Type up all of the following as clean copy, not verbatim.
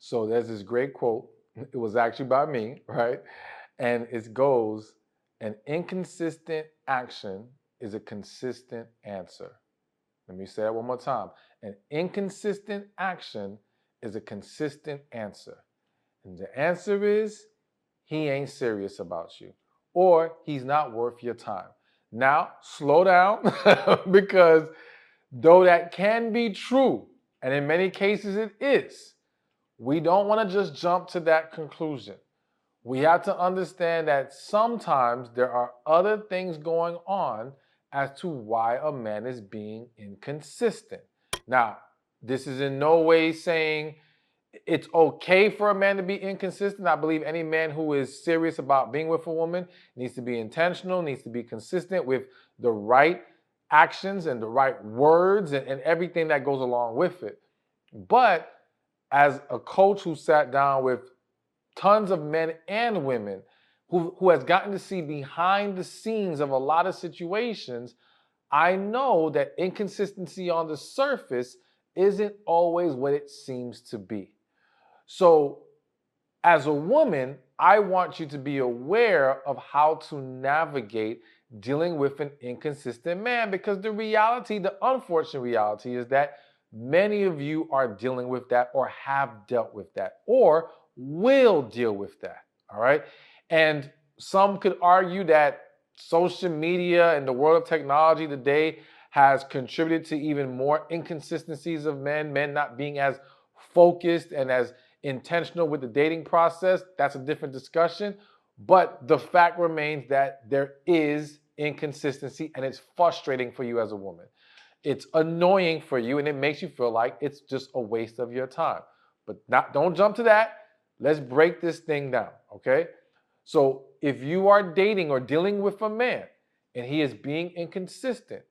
So there's this great quote. It was actually by me, right? And it goes, an inconsistent action is a consistent answer. Let me say that one more time. An inconsistent action is a consistent answer. And the answer is he ain't serious about you, or he's not worth your time. Now, slow down because though that can be true, and in many cases it is, we don't want to just jump to that conclusion. We have to understand that sometimes there are other things going on as to why a man is being inconsistent. Now, this is in no way saying it's okay for a man to be inconsistent. I believe any man who is serious about being with a woman needs to be intentional, needs to be consistent with the right actions and the right words and everything that goes along with it. But as a coach who sat down with tons of men and women who has gotten to see behind the scenes of a lot of situations, I know that inconsistency on the surface isn't always what it seems to be. So, as a woman, I want you to be aware of how to navigate dealing with an inconsistent man, because the reality, the unfortunate reality, is that many of you are dealing with that, or have dealt with that, or will deal with that. All right. And some could argue that social media and the world of technology today has contributed to even more inconsistencies of men not being as focused and as intentional with the dating process. That's a different discussion. But the fact remains that there is inconsistency, and it's frustrating for you as a woman. It's annoying for you, and it makes you feel like it's just a waste of your time. But don't jump to that. Let's break this thing down, okay? So if you are dating or dealing with a man and he is being inconsistent,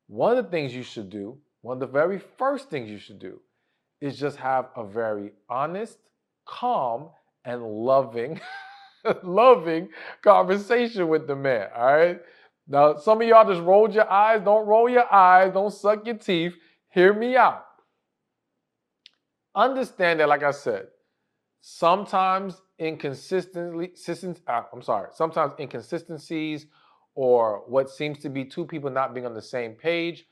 one of the things you should do, one of the very first things you should do, is just have a very honest, calm, and loving, loving conversation with the man. All right. Now, some of y'all just rolled your eyes. Don't roll your eyes. Don't suck your teeth. Hear me out. Understand that, like I said, sometimes sometimes inconsistencies or what seems to be two people not being on the same page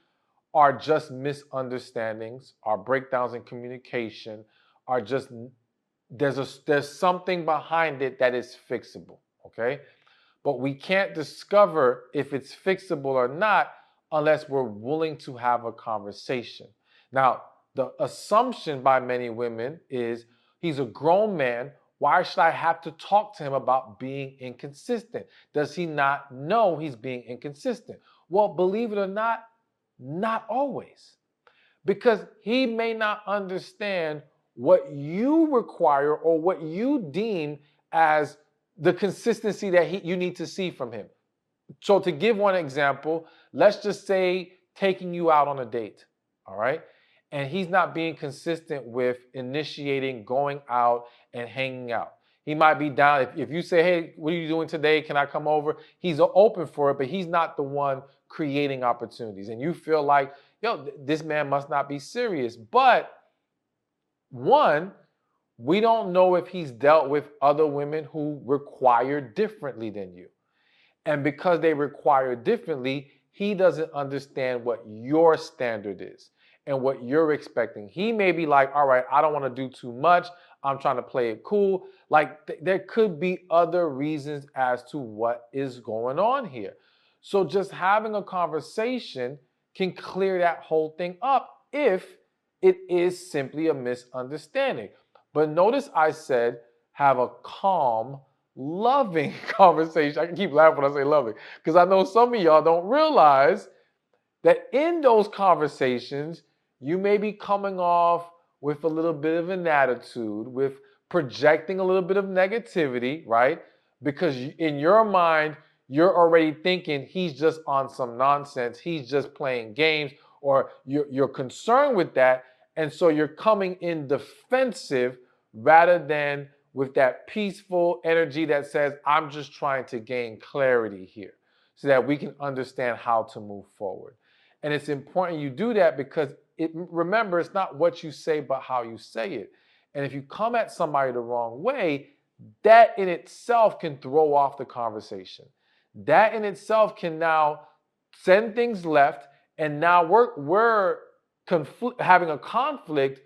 are just misunderstandings, are breakdowns in communication, are just there's something behind it that is fixable, okay? But we can't discover if it's fixable or not unless we're willing to have a conversation. Now, the assumption by many women is he's a grown man. Why should I have to talk to him about being inconsistent? Does he not know he's being inconsistent? Well, believe it or not always. Because he may not understand what you require or what you deem as the consistency that you need to see from him. So to give one example, let's just say taking you out on a date, all right? And he's not being consistent with initiating going out and hanging out. He might be down. If you say, hey, what are you doing today? Can I come over? He's open for it, but he's not the one creating opportunities. And you feel like, this man must not be serious. But one, we don't know if he's dealt with other women who require differently than you. And because they require differently, he doesn't understand what your standard is and what you're expecting. He may be like, all right, I don't want to do too much. I'm trying to play it cool. Like there could be other reasons as to what is going on here. So just having a conversation can clear that whole thing up if it is simply a misunderstanding. But notice I said have a calm, loving conversation. I can keep laughing when I say loving, because I know some of y'all don't realize that in those conversations, you may be coming off with a little bit of an attitude, with projecting a little bit of negativity, right? Because in your mind, you're already thinking he's just on some nonsense, he's just playing games, or you're concerned with that. And so you're coming in defensive rather than with that peaceful energy that says, I'm just trying to gain clarity here so that we can understand how to move forward. And it's important you do that because remember, it's not what you say, but how you say it. And if you come at somebody the wrong way, that in itself can throw off the conversation. That in itself can now send things left, and now we're having a conflict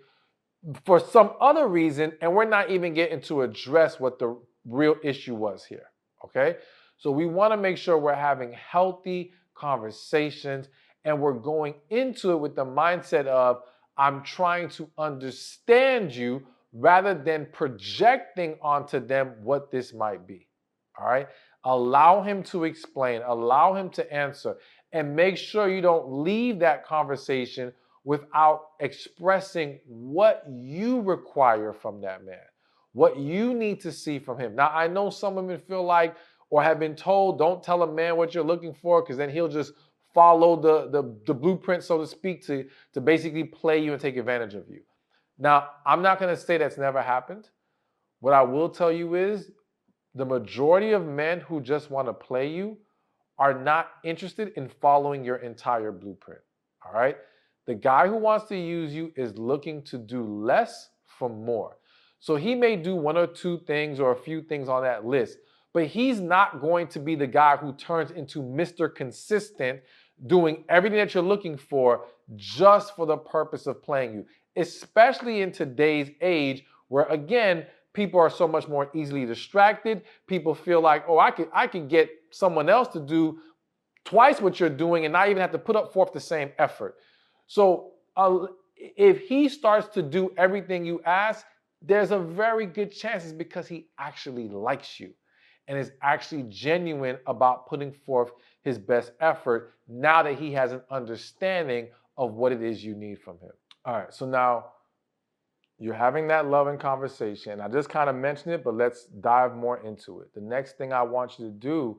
for some other reason, and we're not even getting to address what the real issue was here. Okay? So we want to make sure we're having healthy conversations, and we're going into it with the mindset of, I'm trying to understand you rather than projecting onto them what this might be. All right? Allow him to explain, allow him to answer, and make sure you don't leave that conversation without expressing what you require from that man, what you need to see from him. Now, I know some women feel like, or have been told, don't tell a man what you're looking for, because then he'll just follow the blueprint, so to speak, to basically play you and take advantage of you. Now, I'm not going to say that's never happened. What I will tell you is the majority of men who just want to play you are not interested in following your entire blueprint. All right? The guy who wants to use you is looking to do less for more. So he may do one or two things or a few things on that list, but he's not going to be the guy who turns into Mr. Consistent, doing everything that you're looking for just for the purpose of playing you, especially in today's age where, again, people are so much more easily distracted. People feel like, oh, I could get someone else to do twice what you're doing and not even have to put up forth the same effort. So if he starts to do everything you ask, there's a very good chance it's because he actually likes you and is actually genuine about putting forth his best effort now that he has an understanding of what it is you need from him. All right, so now you're having that loving conversation. I just kind of mentioned it, but let's dive more into it. The next thing I want you to do,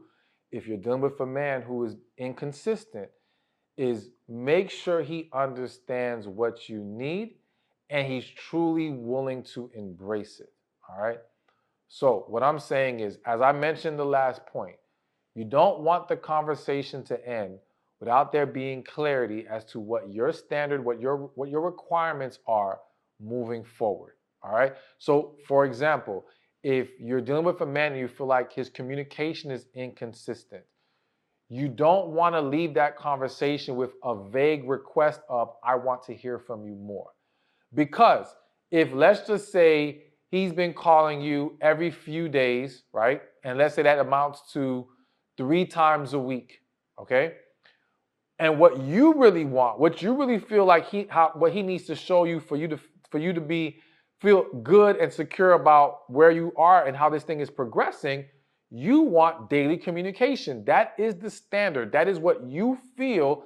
if you're dealing with a man who is inconsistent, is make sure he understands what you need and he's truly willing to embrace it. All right? So what I'm saying is, as I mentioned the last point, you don't want the conversation to end without there being clarity as to what your standard, what your requirements are moving forward. All right? So for example, if you're dealing with a man and you feel like his communication is inconsistent, you don't want to leave that conversation with a vague request of, I want to hear from you more. Because if, let's just say, he's been calling you every few days, right? And let's say that amounts to 3 times a week, okay? And what you really want, what you really feel like what he needs to show you for you to feel good and secure about where you are and how this thing is progressing, you want daily communication. That is the standard. That is what you feel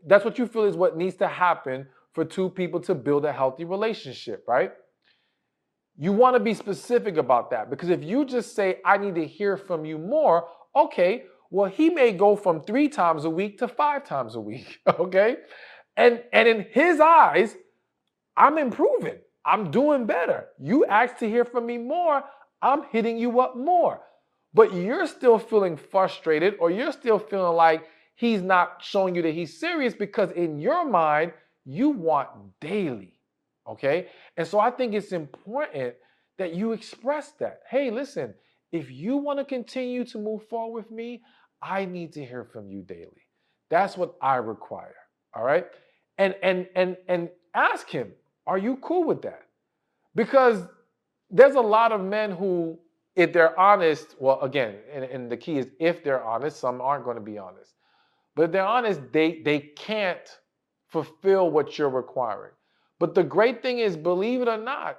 that's what you feel is what needs to happen for two people to build a healthy relationship, right? You want to be specific about that, because if you just say, I need to hear from you more, okay, well, he may go from 3 times a week to 5 times a week, okay? And in his eyes, I'm improving. I'm doing better. You asked to hear from me more, I'm hitting you up more. But you're still feeling frustrated, or you're still feeling like he's not showing you that he's serious, because in your mind, you want daily, okay? And so I think it's important that you express that. Hey, listen, if you want to continue to move forward with me, I need to hear from you daily. That's what I require, all right? And ask him, are you cool with that? Because there's a lot of men who, if they're honest, well, again, and the key is if they're honest, some aren't going to be honest. But if they're honest, they can't fulfill what you're requiring. But the great thing is, believe it or not,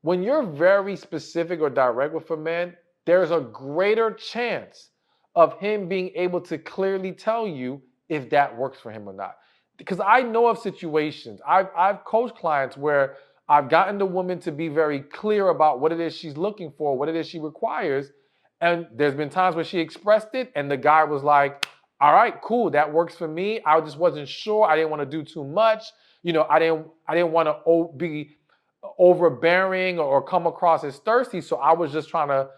when you're very specific or direct with a man, there's a greater chance of him being able to clearly tell you if that works for him or not. Because I know of situations, I've coached clients where I've gotten the woman to be very clear about what it is she's looking for, what it is she requires. And there's been times where she expressed it and the guy was like, all right, cool, that works for me. I just wasn't sure. I didn't want to do too much. You know, I didn't want to be overbearing or come across as thirsty. So I was just trying to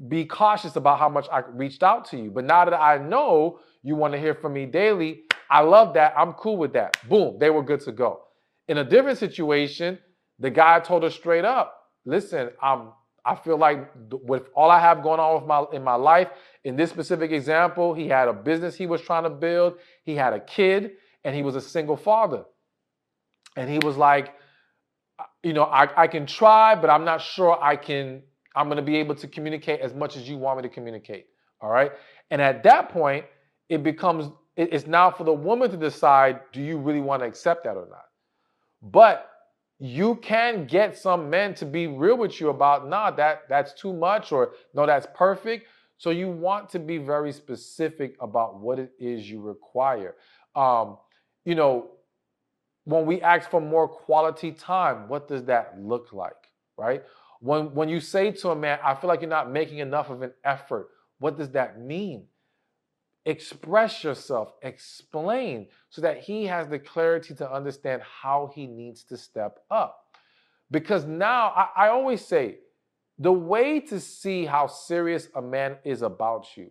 be cautious about how much I reached out to you. But now that I know you want to hear from me daily, I love that. I'm cool with that. Boom, they were good to go. In a different situation, The guy told her straight up, listen, I feel like with all I have going on with in my life, in this specific example, he had a business he was trying to build, he had a kid, and he was a single father. And he was like, I can try, but I'm not sure I'm going to be able to communicate as much as you want me to communicate. All right. And at that point, it's now for the woman to decide, do you really want to accept that or not? But you can get some men to be real with you about, nah, that's too much, or no, that's perfect. So you want to be very specific about what it is you require. You know, when we ask for more quality time, what does that look like, right? When you say to a man, I feel like you're not making enough of an effort, what does that mean? Express yourself, explain, so that he has the clarity to understand how he needs to step up. Because now, I always say, the way to see how serious a man is about you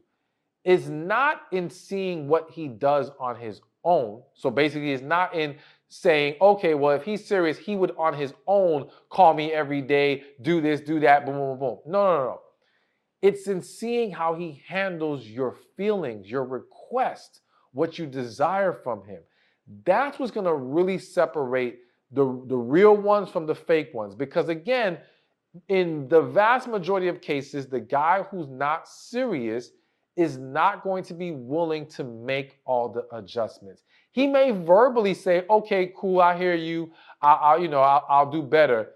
is not in seeing what he does on his own. So basically, it's not in saying, okay, well, if he's serious, he would on his own call me every day, do this, do that, boom, boom, boom. No. It's in seeing how he handles your feelings, your requests, what you desire from him. That's what's going to really separate the real ones from the fake ones. Because again, in the vast majority of cases, the guy who's not serious is not going to be willing to make all the adjustments. He may verbally say, okay, cool, I hear you. I'll do better.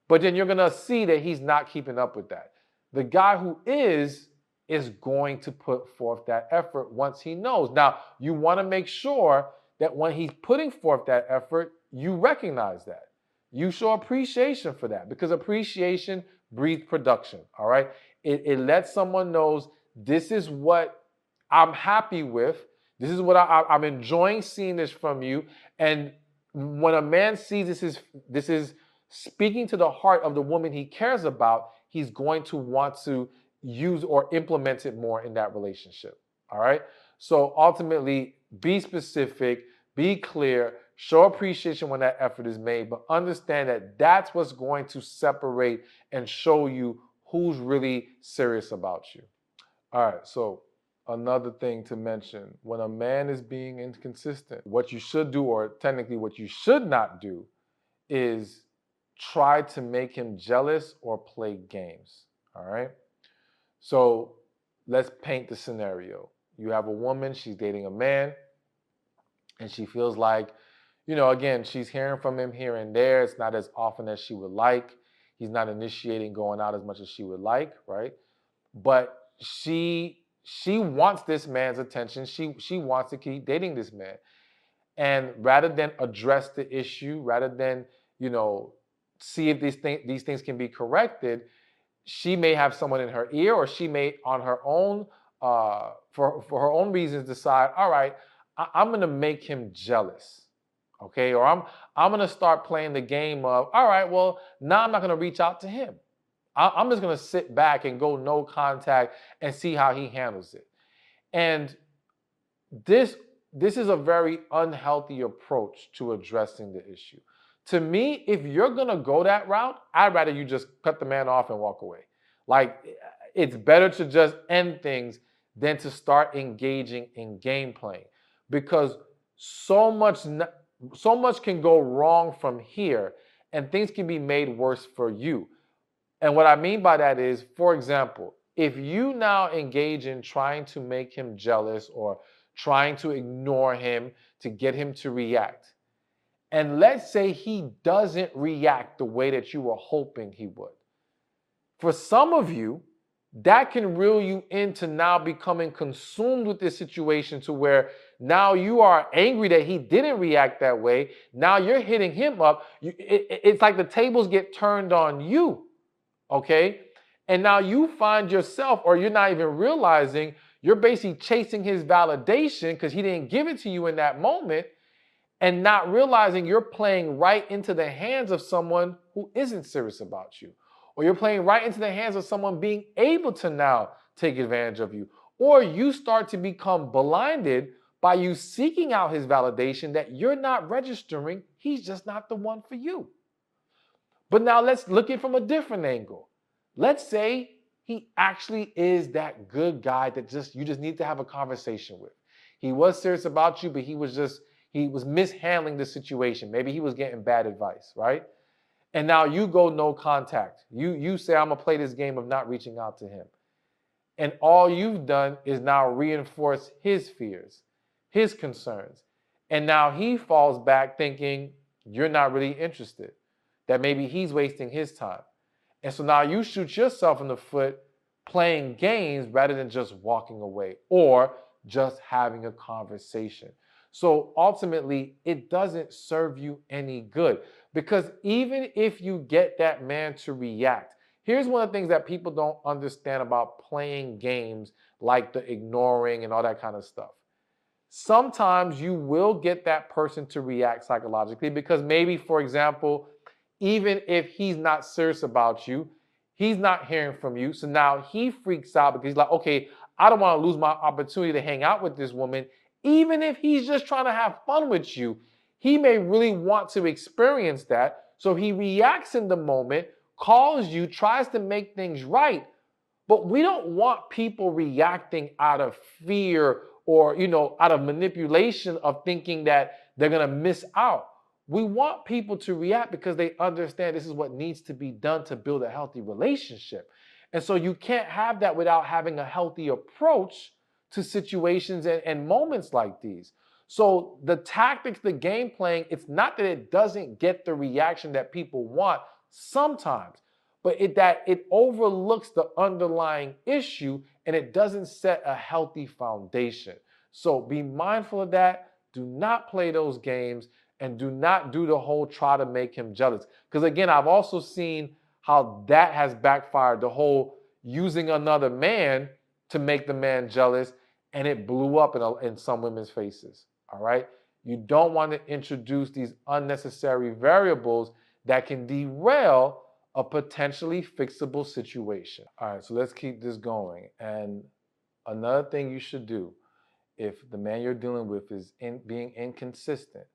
But then you're going to see that he's not keeping up with that. The guy who is going to put forth that effort once he knows. Now, you want to make sure that when he's putting forth that effort, you recognize that. You show appreciation for that, because appreciation breeds production, all right? It lets someone knows, this is what I'm happy with. This is what I'm enjoying seeing this from you. And when a man sees this is speaking to the heart of the woman he cares about, he's going to want to use or implement it more in that relationship, all right? So ultimately, be specific, be clear, show appreciation when that effort is made, but understand that that's what's going to separate and show you who's really serious about you. All right, so another thing to mention, when a man is being inconsistent, what you should do, or technically what you should not do, is try to make him jealous or play games, all right? So let's paint the scenario. You have a woman, she's dating a man, and she feels like, again, she's hearing from him here and there. It's not as often as she would like. He's not initiating going out as much as she would like, right? But she wants this man's attention. She wants to keep dating this man. And rather than address the issue, rather than, see if these things can be corrected, she may have someone in her ear, or she may on her own, for her own reasons, decide, all right, I'm going to make him jealous. Okay, or I'm gonna start playing the game of, all right, well, now I'm not gonna reach out to him. I'm just gonna sit back and go no contact and see how he handles it. And this is a very unhealthy approach to addressing the issue. To me, if you're gonna go that route, I'd rather you just cut the man off and walk away. Like, it's better to just end things than to start engaging in game playing, because so much can go wrong from here, and things can be made worse for you. And what I mean by that is, for example, if you now engage in trying to make him jealous or trying to ignore him to get him to react, and let's say he doesn't react the way that you were hoping he would, for some of you, that can reel you into now becoming consumed with this situation, to where now you are angry that he didn't react that way. Now you're hitting him up. It's like the tables get turned on you, okay? And now you find yourself, or you're not even realizing, you're basically chasing his validation because he didn't give it to you in that moment, and not realizing you're playing right into the hands of someone who isn't serious about you. Or you're playing right into the hands of someone being able to now take advantage of you. Or you start to become blinded by you seeking out his validation that you're not registering. He's just not the one for you. But now let's look at it from a different angle. Let's say he actually is that good guy that you just need to have a conversation with. He was serious about you, but he was mishandling the situation. Maybe he was getting bad advice, right? And now you go no contact. You say, I'm gonna play this game of not reaching out to him. And all you've done is now reinforce his fears, his concerns. And now he falls back thinking you're not really interested, that maybe he's wasting his time. And so now you shoot yourself in the foot playing games rather than just walking away or just having a conversation. So ultimately, it doesn't serve you any good, because even if you get that man to react, here's one of the things that people don't understand about playing games like the ignoring and all that kind of stuff. Sometimes you will get that person to react psychologically because maybe, for example, even if he's not serious about you, he's not hearing from you. So now he freaks out because he's like, okay, I don't want to lose my opportunity to hang out with this woman. Even if he's just trying to have fun with you, he may really want to experience that. So he reacts in the moment, calls you, tries to make things right. But we don't want people reacting out of fear or, out of manipulation of thinking that they're going to miss out. We want people to react because they understand this is what needs to be done to build a healthy relationship. And so you can't have that without having a healthy approach to situations and moments like these. So the tactics, the game playing, it's not that it doesn't get the reaction that people want sometimes, but that it overlooks the underlying issue and it doesn't set a healthy foundation. So be mindful of that. Do not play those games and do not do the whole try to make him jealous. Because again, I've also seen how that has backfired, the whole using another man to make the man jealous, and it blew up in some women's faces, all right? You don't want to introduce these unnecessary variables that can derail a potentially fixable situation. All right, so let's keep this going. And another thing you should do if the man you're dealing with is being inconsistent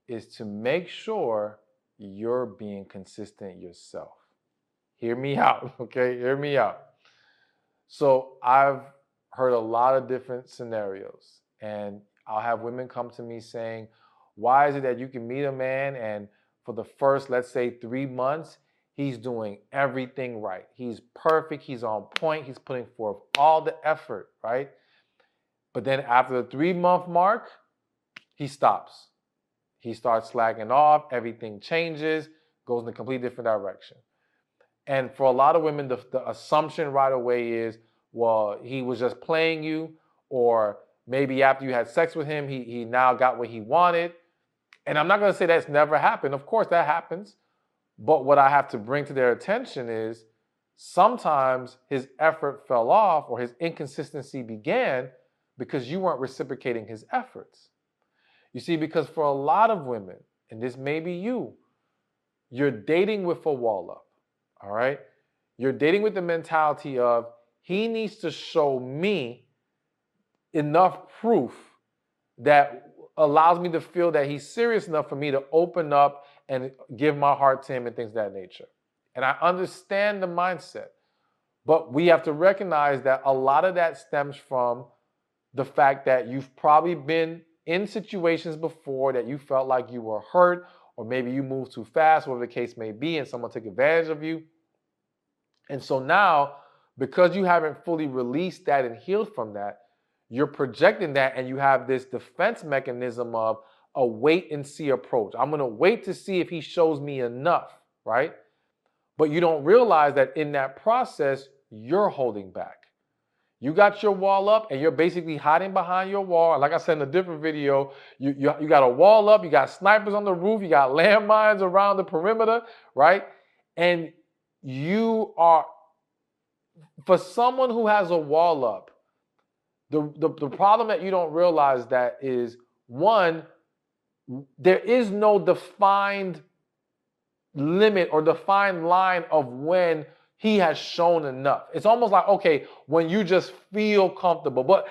is to make sure you're being consistent yourself. Hear me out, okay? Hear me out. So I've heard a lot of different scenarios, and I'll have women come to me saying, why is it that you can meet a man and for the first, let's say 3 months, he's doing everything right. He's perfect, he's on point, he's putting forth all the effort, right? But then after the 3-month mark, he stops. He starts slacking off, everything changes, goes in a completely different direction. And for a lot of women, the assumption right away is, well, he was just playing you, or maybe after you had sex with him, he now got what he wanted. And I'm not going to say that's never happened. Of course, that happens. But what I have to bring to their attention is sometimes his effort fell off or his inconsistency began because you weren't reciprocating his efforts. You see, because for a lot of women, and this may be you're dating with a wall up, all right? You're dating with the mentality of, he needs to show me enough proof that allows me to feel that he's serious enough for me to open up and give my heart to him and things of that nature. And I understand the mindset, but we have to recognize that a lot of that stems from the fact that you've probably been in situations before that you felt like you were hurt, or maybe you moved too fast, whatever the case may be, and someone took advantage of you. And so now, because you haven't fully released that and healed from that, you're projecting that, and you have this defense mechanism of a wait and see approach. I'm going to wait to see if he shows me enough, right? But you don't realize that in that process, you're holding back. You got your wall up and you're basically hiding behind your wall. And like I said in a different video, you got a wall up, you got snipers on the roof, you got landmines around the perimeter, right? And you are, for someone who has a wall up, the problem that you don't realize that is, one, there is no defined limit or defined line of when he has shown enough. It's almost like, okay, when you just feel comfortable. But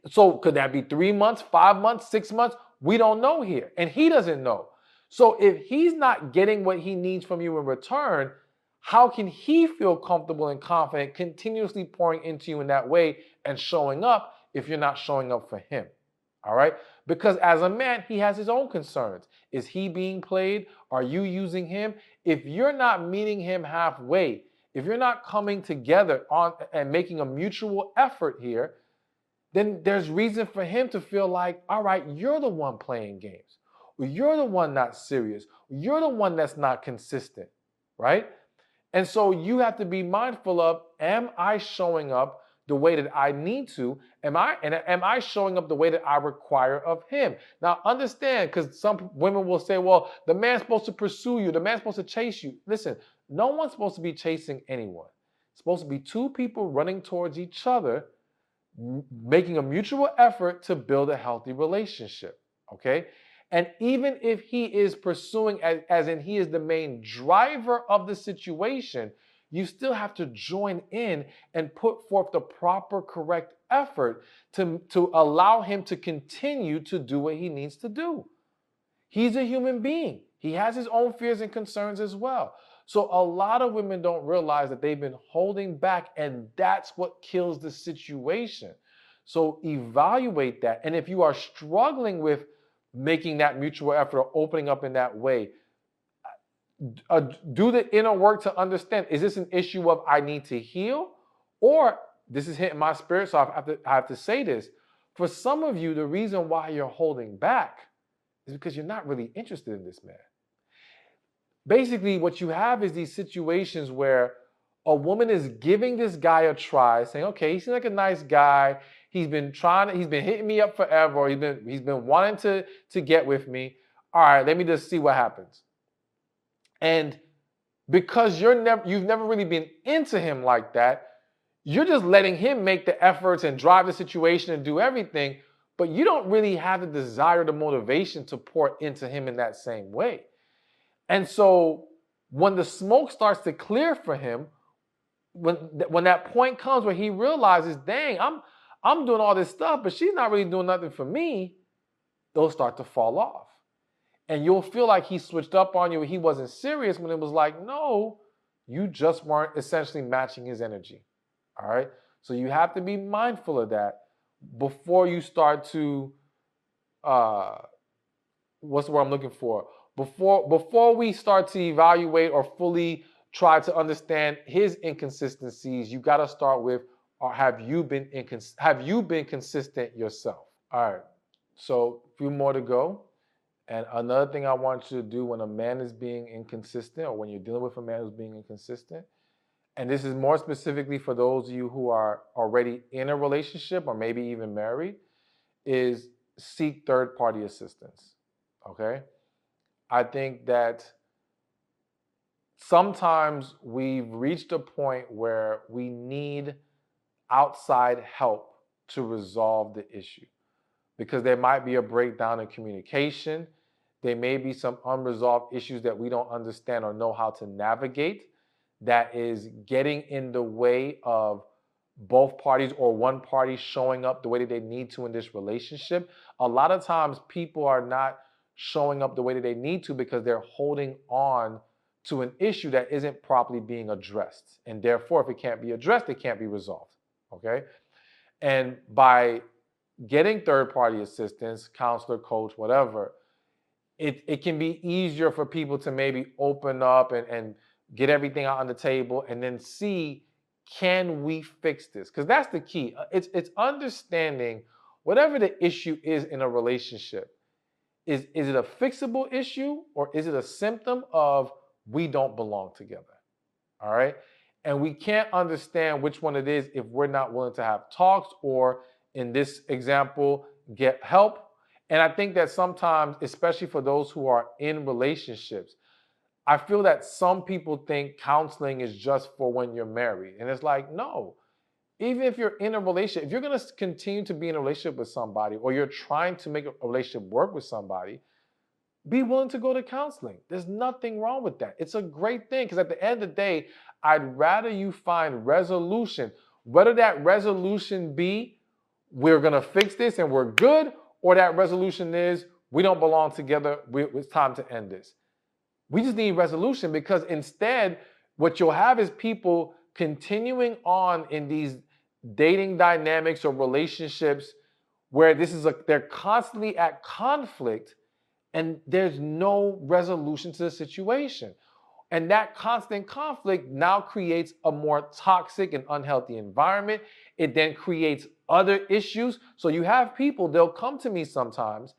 so could that be 3 months, 5 months, 6 months? We don't know here. And he doesn't know. So if he's not getting what he needs from you in return, how can he feel comfortable and confident continuously pouring into you in that way and showing up if you're not showing up for him? All right? Because as a man, he has his own concerns. Is he being played? Are you using him? If you're not meeting him halfway, if you're not coming together on and making a mutual effort here, then there's reason for him to feel like, all right, you're the one playing games. Or you're the one not serious. You're the one that's not consistent, right? And so you have to be mindful of, am I showing up the way that I need to? Am I showing up the way that I require of him? Now understand, because some women will say, well, the man's supposed to pursue you, the man's supposed to chase you. Listen, no one's supposed to be chasing anyone. It's supposed to be two people running towards each other, making a mutual effort to build a healthy relationship. Okay. And even if he is pursuing, as in he is the main driver of the situation, you still have to join in and put forth the proper, correct effort to allow him to continue to do what he needs to do. He's a human being. He has his own fears and concerns as well. So a lot of women don't realize that they've been holding back, and that's what kills the situation. So evaluate that. And if you are struggling with making that mutual effort or opening up in that way, do the inner work to understand, is this an issue of I need to heal? Or this is hitting my spirit, so I have to say this. For some of you, the reason why you're holding back is because you're not really interested in this man. Basically, what you have is these situations where a woman is giving this guy a try, saying, okay, he seems like a nice guy. He's been hitting me up forever, or he's been wanting to get with me. All right, let me just see what happens. And because you've never really been into him like that, you're just letting him make the efforts and drive the situation and do everything, but you don't really have the desire, the motivation to pour into him in that same way. And so when the smoke starts to clear for him, when that point comes where he realizes, dang, I'm doing all this stuff, but she's not really doing nothing for me, those start to fall off. And you'll feel like he switched up on you, he wasn't serious, when it was like, no, you just weren't essentially matching his energy. All right? So you have to be mindful of that before you start to, what's the word I'm looking for? Before we start to evaluate or fully try to understand his inconsistencies, you got to start with, or have you been consistent yourself? All right, so a few more to go. And another thing I want you to do when a man is being inconsistent, or when you're dealing with a man who's being inconsistent, and this is more specifically for those of you who are already in a relationship or maybe even married, is seek third-party assistance, okay? I think that sometimes we've reached a point where we need outside help to resolve the issue, because there might be a breakdown in communication. There may be some unresolved issues that we don't understand or know how to navigate that is getting in the way of both parties or one party showing up the way that they need to in this relationship. A lot of times people are not showing up the way that they need to because they're holding on to an issue that isn't properly being addressed. And therefore, if it can't be addressed, it can't be resolved, okay? And by getting third-party assistance, counselor, coach, whatever, it can be easier for people to maybe open up and get everything out on the table and then see, can we fix this? Because that's the key. It's understanding whatever the issue is in a relationship. Is it a fixable issue, or is it a symptom of we don't belong together? All right? And we can't understand which one it is if we're not willing to have talks, or in this example, get help. And I think that sometimes, especially for those who are in relationships, I feel that some people think counseling is just for when you're married. And it's like, no. Even if you're in a relationship, if you're going to continue to be in a relationship with somebody, or you're trying to make a relationship work with somebody, be willing to go to counseling. There's nothing wrong with that. It's a great thing, because at the end of the day, I'd rather you find resolution. Whether that resolution be, we're going to fix this and we're good, or that resolution is, we don't belong together. It's time to end this. We just need resolution, because instead, what you'll have is people continuing on in these dating dynamics or relationships where they're constantly at conflict and there's no resolution to the situation. And that constant conflict now creates a more toxic and unhealthy environment. It then creates other issues. So you have people, they'll come to me sometimes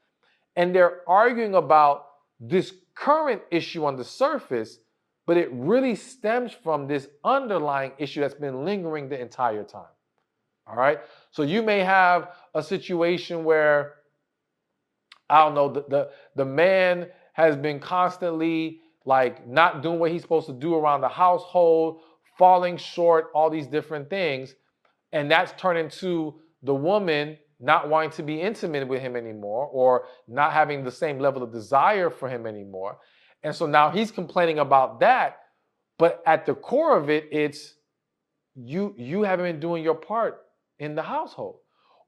and they're arguing about this current issue on the surface, but it really stems from this underlying issue that's been lingering the entire time. All right. So you may have a situation where, I don't know, the man has been constantly like not doing what he's supposed to do around the household, falling short, all these different things. And that's turned into the woman not wanting to be intimate with him anymore, or not having the same level of desire for him anymore. And so now he's complaining about that. But at the core of it, it's you haven't been doing your part in the household.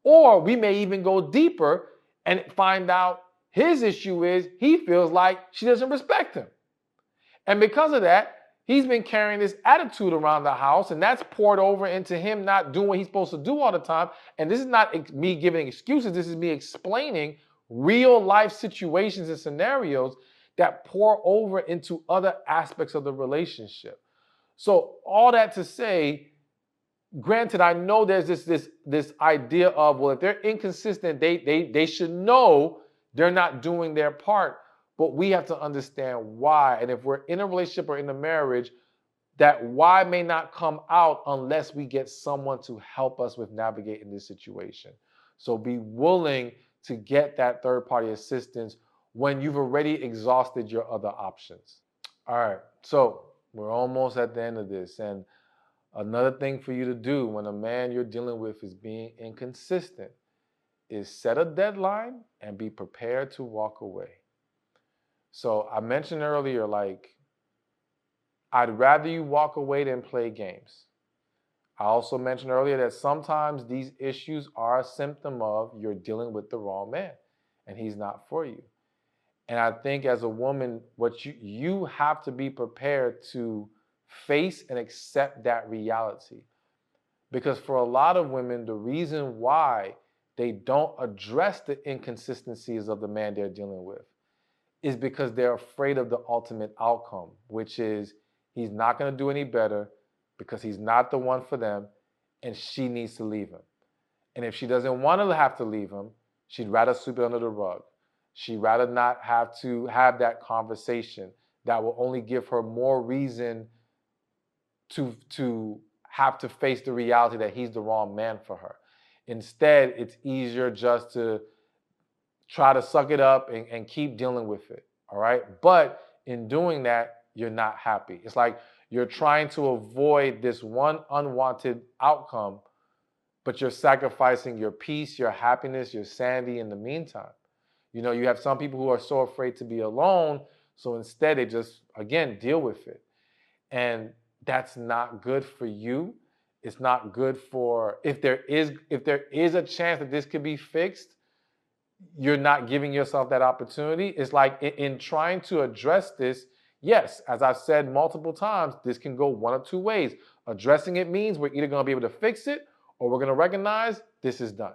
Or we may even go deeper and find out his issue is he feels like she doesn't respect him. And because of that, he's been carrying this attitude around the house, and that's poured over into him not doing what he's supposed to do all the time. And this is not me giving excuses. This is me explaining real life situations and scenarios that pour over into other aspects of the relationship. So all that to say, granted, I know there's this idea of, well, if they're inconsistent, they should know they're not doing their part. But we have to understand why. And if we're in a relationship or in a marriage, that why may not come out unless we get someone to help us with navigating this situation. So be willing to get that third-party assistance when you've already exhausted your other options. All right, so we're almost at the end of this. And another thing for you to do when a man you're dealing with is being inconsistent is set a deadline and be prepared to walk away. So I mentioned earlier, like, I'd rather you walk away than play games. I also mentioned earlier that sometimes these issues are a symptom of you're dealing with the wrong man and he's not for you. And I think as a woman, what you have to be prepared to face and accept that reality. Because for a lot of women, the reason why they don't address the inconsistencies of the man they're dealing with is because they're afraid of the ultimate outcome, which is he's not going to do any better because he's not the one for them and she needs to leave him. And if she doesn't want to have to leave him, she'd rather sweep it under the rug. She'd rather not have to have that conversation that will only give her more reason to have to face the reality that he's the wrong man for her. Instead, it's easier just to try to suck it up and keep dealing with it, all right? But in doing that, you're not happy. It's like you're trying to avoid this one unwanted outcome, but you're sacrificing your peace, your happiness, your sanity in the meantime. You know, you have some people who are so afraid to be alone, so instead they just, again, deal with it. And that's not good for you. It's not good for, if there is a chance that this could be fixed, you're not giving yourself that opportunity. It's like in trying to address this, yes, as I've said multiple times, this can go one of two ways. Addressing it means we're either going to be able to fix it or we're going to recognize this is done.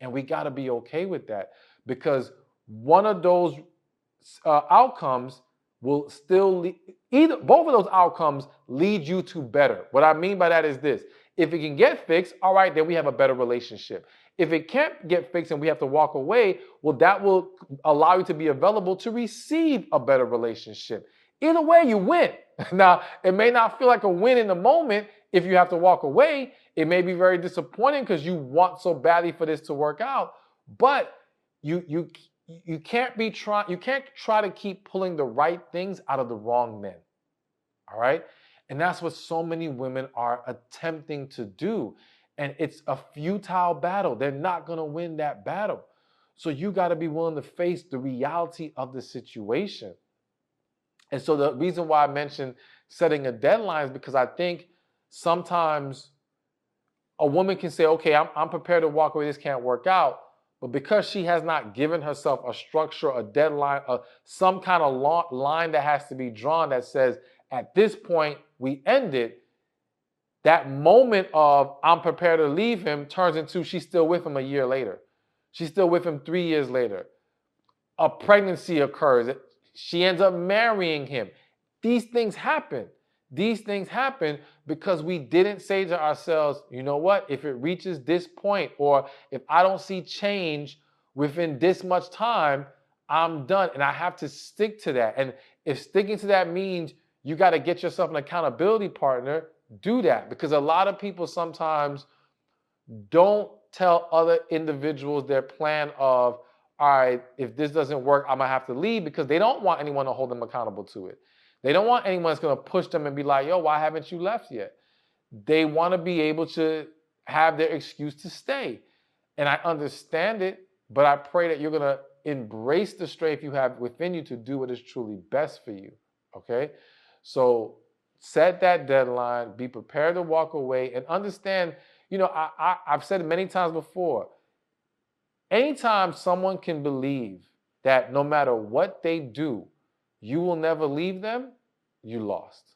And we got to be okay with that, because one of those outcomes will still both of those outcomes lead you to better. What I mean by that is this: if it can get fixed, all right, then we have a better relationship. If it can't get fixed and we have to walk away, well, that will allow you to be available to receive a better relationship. Either way, you win. Now, it may not feel like a win in the moment if you have to walk away. It may be very disappointing because you want so badly for this to work out. But you can't try to keep pulling the right things out of the wrong men. All right? And that's what so many women are attempting to do. And it's a futile battle. They're not going to win that battle. So you got to be willing to face the reality of the situation. And so the reason why I mentioned setting a deadline is because I think sometimes a woman can say, okay, I'm prepared to walk away, this can't work out. But because she has not given herself a structure, a deadline, some kind of line that has to be drawn that says, at this point, we end it, that moment of I'm prepared to leave him turns into she's still with him a year later. She's still with him 3 years later. A pregnancy occurs. She ends up marrying him. These things happen. These things happen because we didn't say to ourselves, you know what, if it reaches this point, or if I don't see change within this much time, I'm done. And I have to stick to that. And if sticking to that means you got to get yourself an accountability partner, do that. Because a lot of people sometimes don't tell other individuals their plan of, all right, if this doesn't work, I'm going to have to leave, because they don't want anyone to hold them accountable to it. They don't want anyone that's going to push them and be like, yo, why haven't you left yet? They want to be able to have their excuse to stay. And I understand it, but I pray that you're going to embrace the strength you have within you to do what is truly best for you, okay? So set that deadline, be prepared to walk away, and understand, you know, I've said it many times before, anytime someone can believe that no matter what they do, you will never leave them, you lost.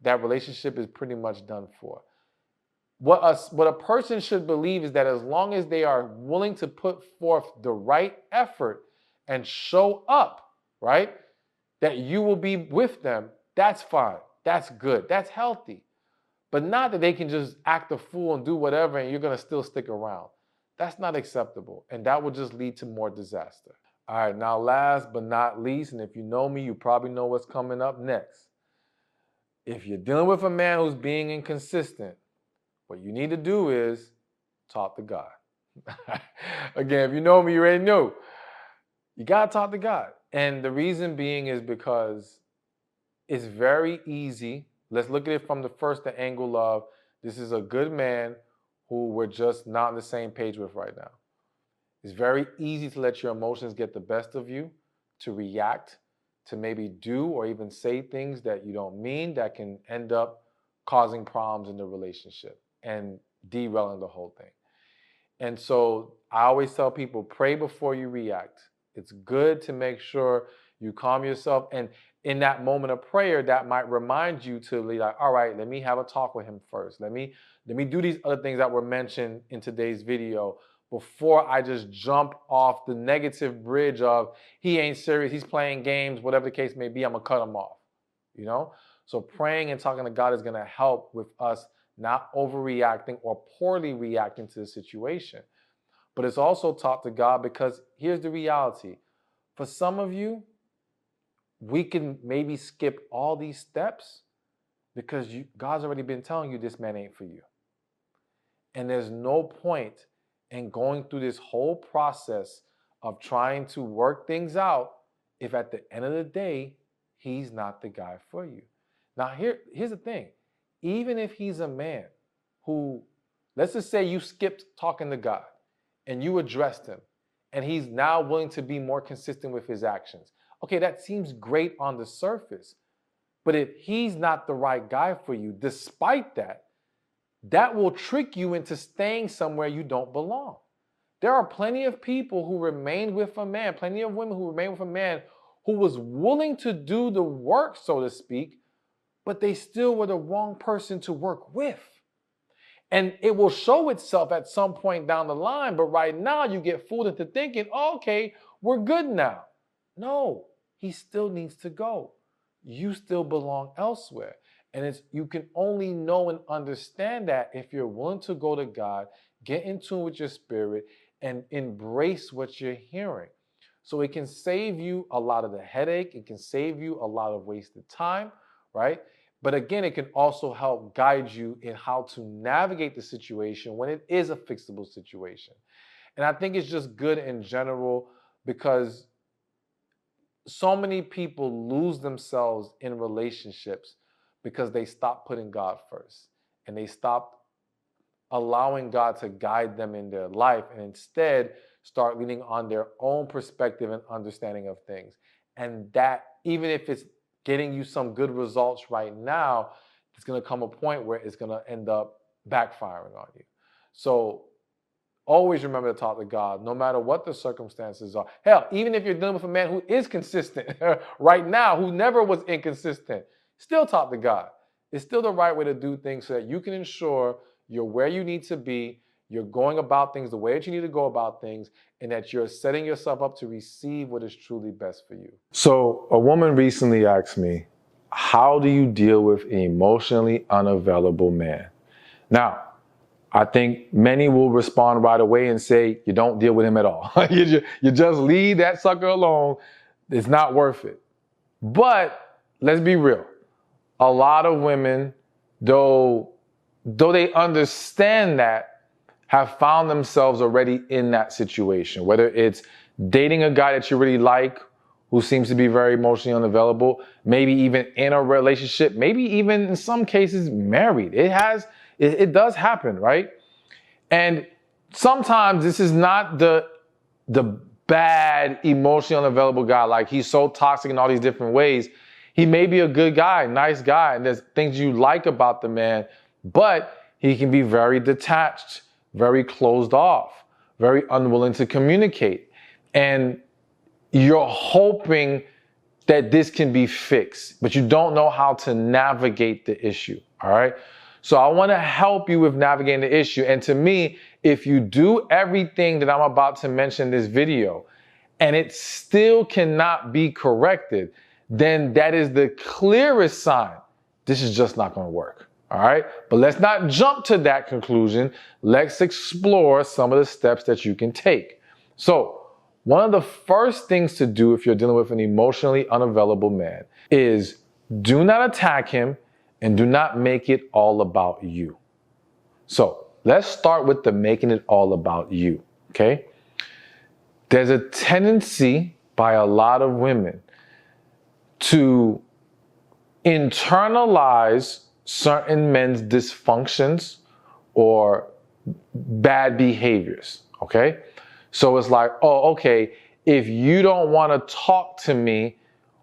That relationship is pretty much done for. What a person should believe is that as long as they are willing to put forth the right effort and show up, right, that you will be with them, that's fine. That's good. That's healthy. But not that they can just act a fool and do whatever and you're going to still stick around. That's not acceptable. And that will just lead to more disaster. All right, now last but not least, and if you know me, you probably know what's coming up next. If you're dealing with a man who's being inconsistent, what you need to do is talk to God. Again, if you know me, you already know. You got to talk to God. And the reason being is because it's very easy. Let's look at it from the angle of this is a good man who we're just not on the same page with right now. It's very easy to let your emotions get the best of you, to react, to maybe do or even say things that you don't mean that can end up causing problems in the relationship and derailing the whole thing. And so I always tell people, pray before you react. It's good to make sure you calm yourself. And in that moment of prayer, that might remind you to be like, all right, let me have a talk with him first. Let me do these other things that were mentioned in today's video before I just jump off the negative bridge of he ain't serious, he's playing games, whatever the case may be, I'm gonna cut him off, you know? So praying and talking to God is gonna help with us not overreacting or poorly reacting to the situation. But it's also talk to God because here's the reality. For some of you, we can maybe skip all these steps because God's already been telling you this man ain't for you. And there's no point in going through this whole process of trying to work things out if at the end of the day, he's not the guy for you. Now, here's the thing. Even if he's a man who, let's just say you skipped talking to God and you addressed him and he's now willing to be more consistent with his actions. Okay, that seems great on the surface. But if he's not the right guy for you, despite that, that will trick you into staying somewhere you don't belong. There are plenty of people who remained with a man, plenty of women who remained with a man who was willing to do the work, so to speak, but they still were the wrong person to work with. And it will show itself at some point down the line, but right now you get fooled into thinking, oh, okay, we're good now. No, he still needs to go. You still belong elsewhere. And you can only know and understand that if you're willing to go to God, get in tune with your spirit, and embrace what you're hearing. So it can save you a lot of the headache. It can save you a lot of wasted time, right? But again, it can also help guide you in how to navigate the situation when it is a fixable situation. And I think it's just good in general because so many people lose themselves in relationships because they stop putting God first and they stop allowing God to guide them in their life and instead start leaning on their own perspective and understanding of things. And that, even if it's getting you some good results right now, it's going to come a point where it's going to end up backfiring on you. So Always remember to talk to God, no matter what the circumstances are. Hell, even if you're dealing with a man who is consistent right now, who never was inconsistent, still talk to God. It's still the right way to do things so that you can ensure you're where you need to be, you're going about things the way that you need to go about things, and that you're setting yourself up to receive what is truly best for you. So a woman recently asked me, how do you deal with an emotionally unavailable man? Now, I think many will respond right away and say, you don't deal with him at all. you just leave that sucker alone. It's not worth it. But let's be real. A lot of women, though they understand that, have found themselves already in that situation. Whether it's dating a guy that you really like, who seems to be very emotionally unavailable, maybe even in a relationship, maybe even in some cases married. It does happen, right? And sometimes this is not the bad, emotionally unavailable guy, like he's so toxic in all these different ways. He may be a good guy, nice guy, and there's things you like about the man, but he can be very detached, very closed off, very unwilling to communicate. And you're hoping that this can be fixed, but you don't know how to navigate the issue, all right? So I want to help you with navigating the issue. And to me, if you do everything that I'm about to mention in this video, and it still cannot be corrected, then that is the clearest sign this is just not going to work, all right? But let's not jump to that conclusion. Let's explore some of the steps that you can take. So one of the first things to do if you're dealing with an emotionally unavailable man is do not attack him and do not make it all about you. So let's start with the making it all about you, okay? There's a tendency by a lot of women to internalize certain men's dysfunctions or bad behaviors, okay? So it's like, oh, okay, if you don't want to talk to me,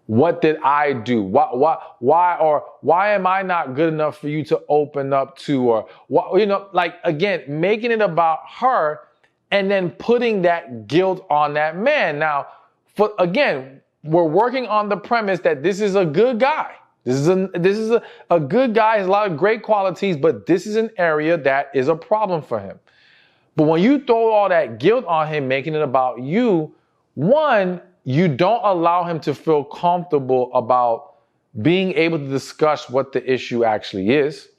what did I do? Why am I not good enough for you to open up to? Or what, like, again, making it about her and then putting that guilt on that man. Now, again, we're working on the premise that this is a good guy. This is a good guy, has a lot of great qualities, but this is an area that is a problem for him. But when you throw all that guilt on him, making it about you, one, you don't allow him to feel comfortable about being able to discuss what the issue actually is.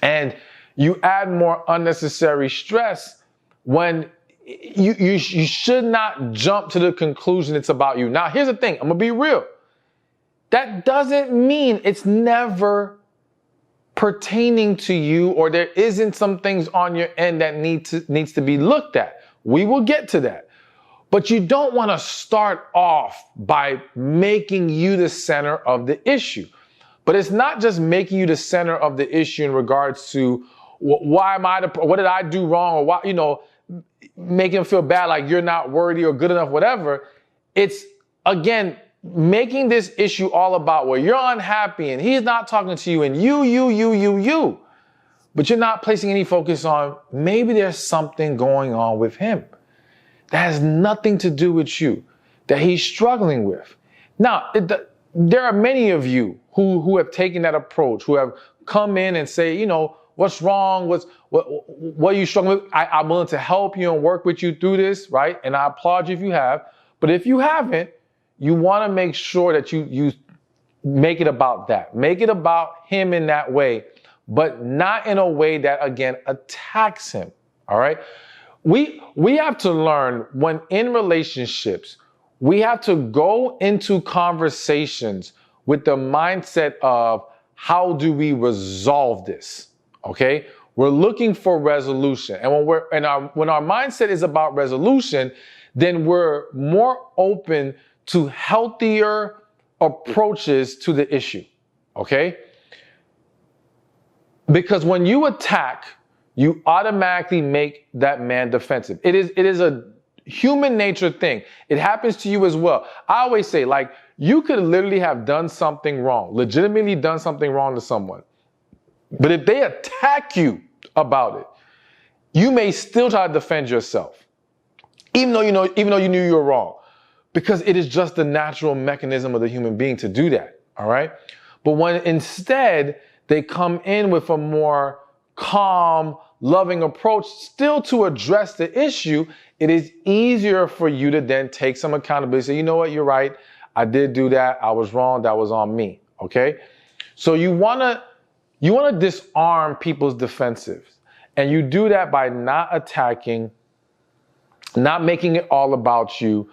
And you add more unnecessary stress when you should not jump to the conclusion it's about you. Now, here's the thing. I'm going to be real. That doesn't mean it's never pertaining to you or there isn't some things on your end that needs to be looked at. We will get to that. But you don't want to start off by making you the center of the issue. But it's not just making you the center of the issue in regards to what did I do wrong, or why, making him feel bad like you're not worthy or good enough, whatever. It's, again, making this issue all about where you're unhappy and he's not talking to you and you. But you're not placing any focus on maybe there's something going on with him that has nothing to do with you, that he's struggling with. Now, there are many of you who have taken that approach, who have come in and say, what's wrong? What are you struggling with? I'm willing to help you and work with you through this, right? And I applaud you if you have. But if you haven't, you want to make sure that you make it about that. Make it about him in that way, but not in a way that, again, attacks him, all right? We have to learn when in relationships, we have to go into conversations with the mindset of how do we resolve this, okay? We're looking for resolution. And when our mindset is about resolution, then we're more open to healthier approaches to the issue, okay? Because when you attack, you automatically make that man defensive. It is a human nature thing. It happens to you as well. I always say, like, you could literally have done something wrong, legitimately done something wrong to someone. But if they attack you about it, you may still try to defend yourself, even though you knew you were wrong, because it is just the natural mechanism of the human being to do that. All right. But when instead they come in with a more calm, loving approach, still to address the issue, it is easier for you to then take some accountability. Say, you know what, you're right. I did do that. I was wrong. That was on me. Okay. So you want to disarm people's defensives. And you do that by not attacking, not making it all about you,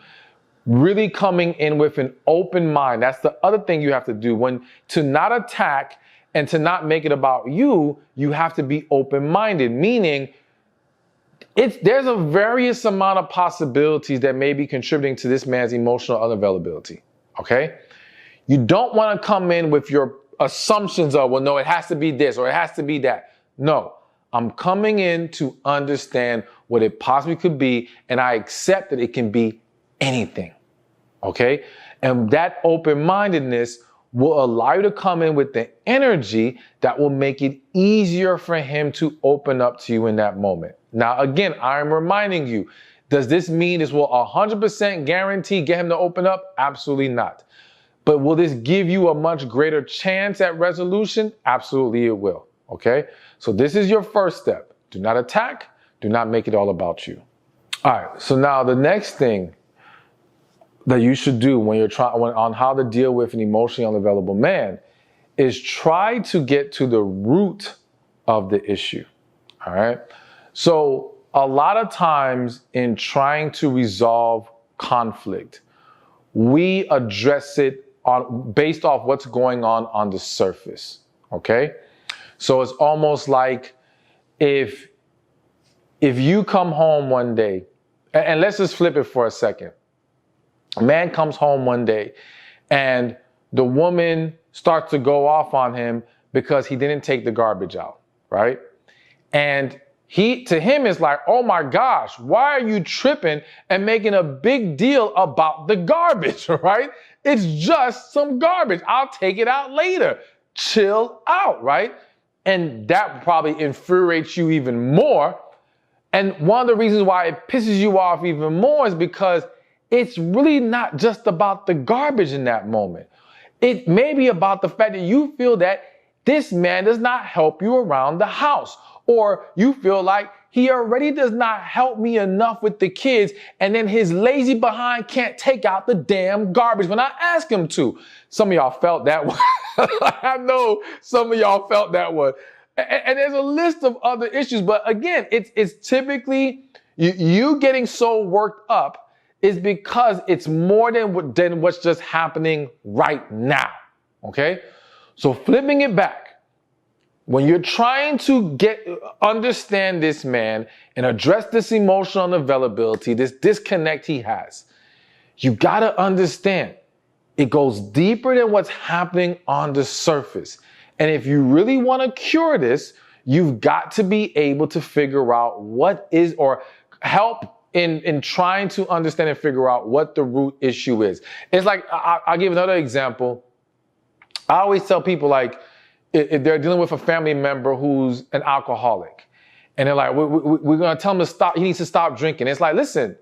really coming in with an open mind. That's the other thing you have to do. To not attack and to not make it about you, you have to be open-minded, meaning there's a various amount of possibilities that may be contributing to this man's emotional unavailability, okay? You don't want to come in with your assumptions of, well, no, it has to be this or it has to be that. No, I'm coming in to understand what it possibly could be, and I accept that it can be anything, okay? And that open-mindedness will allow you to come in with the energy that will make it easier for him to open up to you in that moment. Now, again, I'm reminding you, does this mean this will 100% guarantee get him to open up? Absolutely not. But will this give you a much greater chance at resolution? Absolutely it will, okay? So this is your first step. Do not attack. Do not make it all about you. All right, so now the next thing that you should do when you're on how to deal with an emotionally unavailable man is try to get to the root of the issue, all right? So a lot of times in trying to resolve conflict, we address it based off what's going on the surface, okay? So it's almost like if you come home one day, and let's just flip it for a second. A man comes home one day and the woman starts to go off on him because he didn't take the garbage out, right? And to him is like, oh my gosh, why are you tripping and making a big deal about the garbage, right? It's just some garbage. I'll take it out later. Chill out, right? And that probably infuriates you even more. And one of the reasons why it pisses you off even more is because it's really not just about the garbage in that moment. It may be about the fact that you feel that this man does not help you around the house, or you feel like he already does not help me enough with the kids, and then his lazy behind can't take out the damn garbage when I ask him to. Some of y'all felt that one. I know some of y'all felt that one. And there's a list of other issues, but again, it's typically you getting so worked up is because it's more than what's just happening right now, okay? So flipping it back, when you're trying to understand this man and address this emotional unavailability, this disconnect he has, you gotta understand it goes deeper than what's happening on the surface. And if you really wanna cure this, you've got to be able to figure out what is, or help in trying to understand and figure out what the root issue is. It's like, I'll give another example. I always tell people, like, if they're dealing with a family member who's an alcoholic, and they're like, we're gonna tell him to stop, he needs to stop drinking. It's like, listen,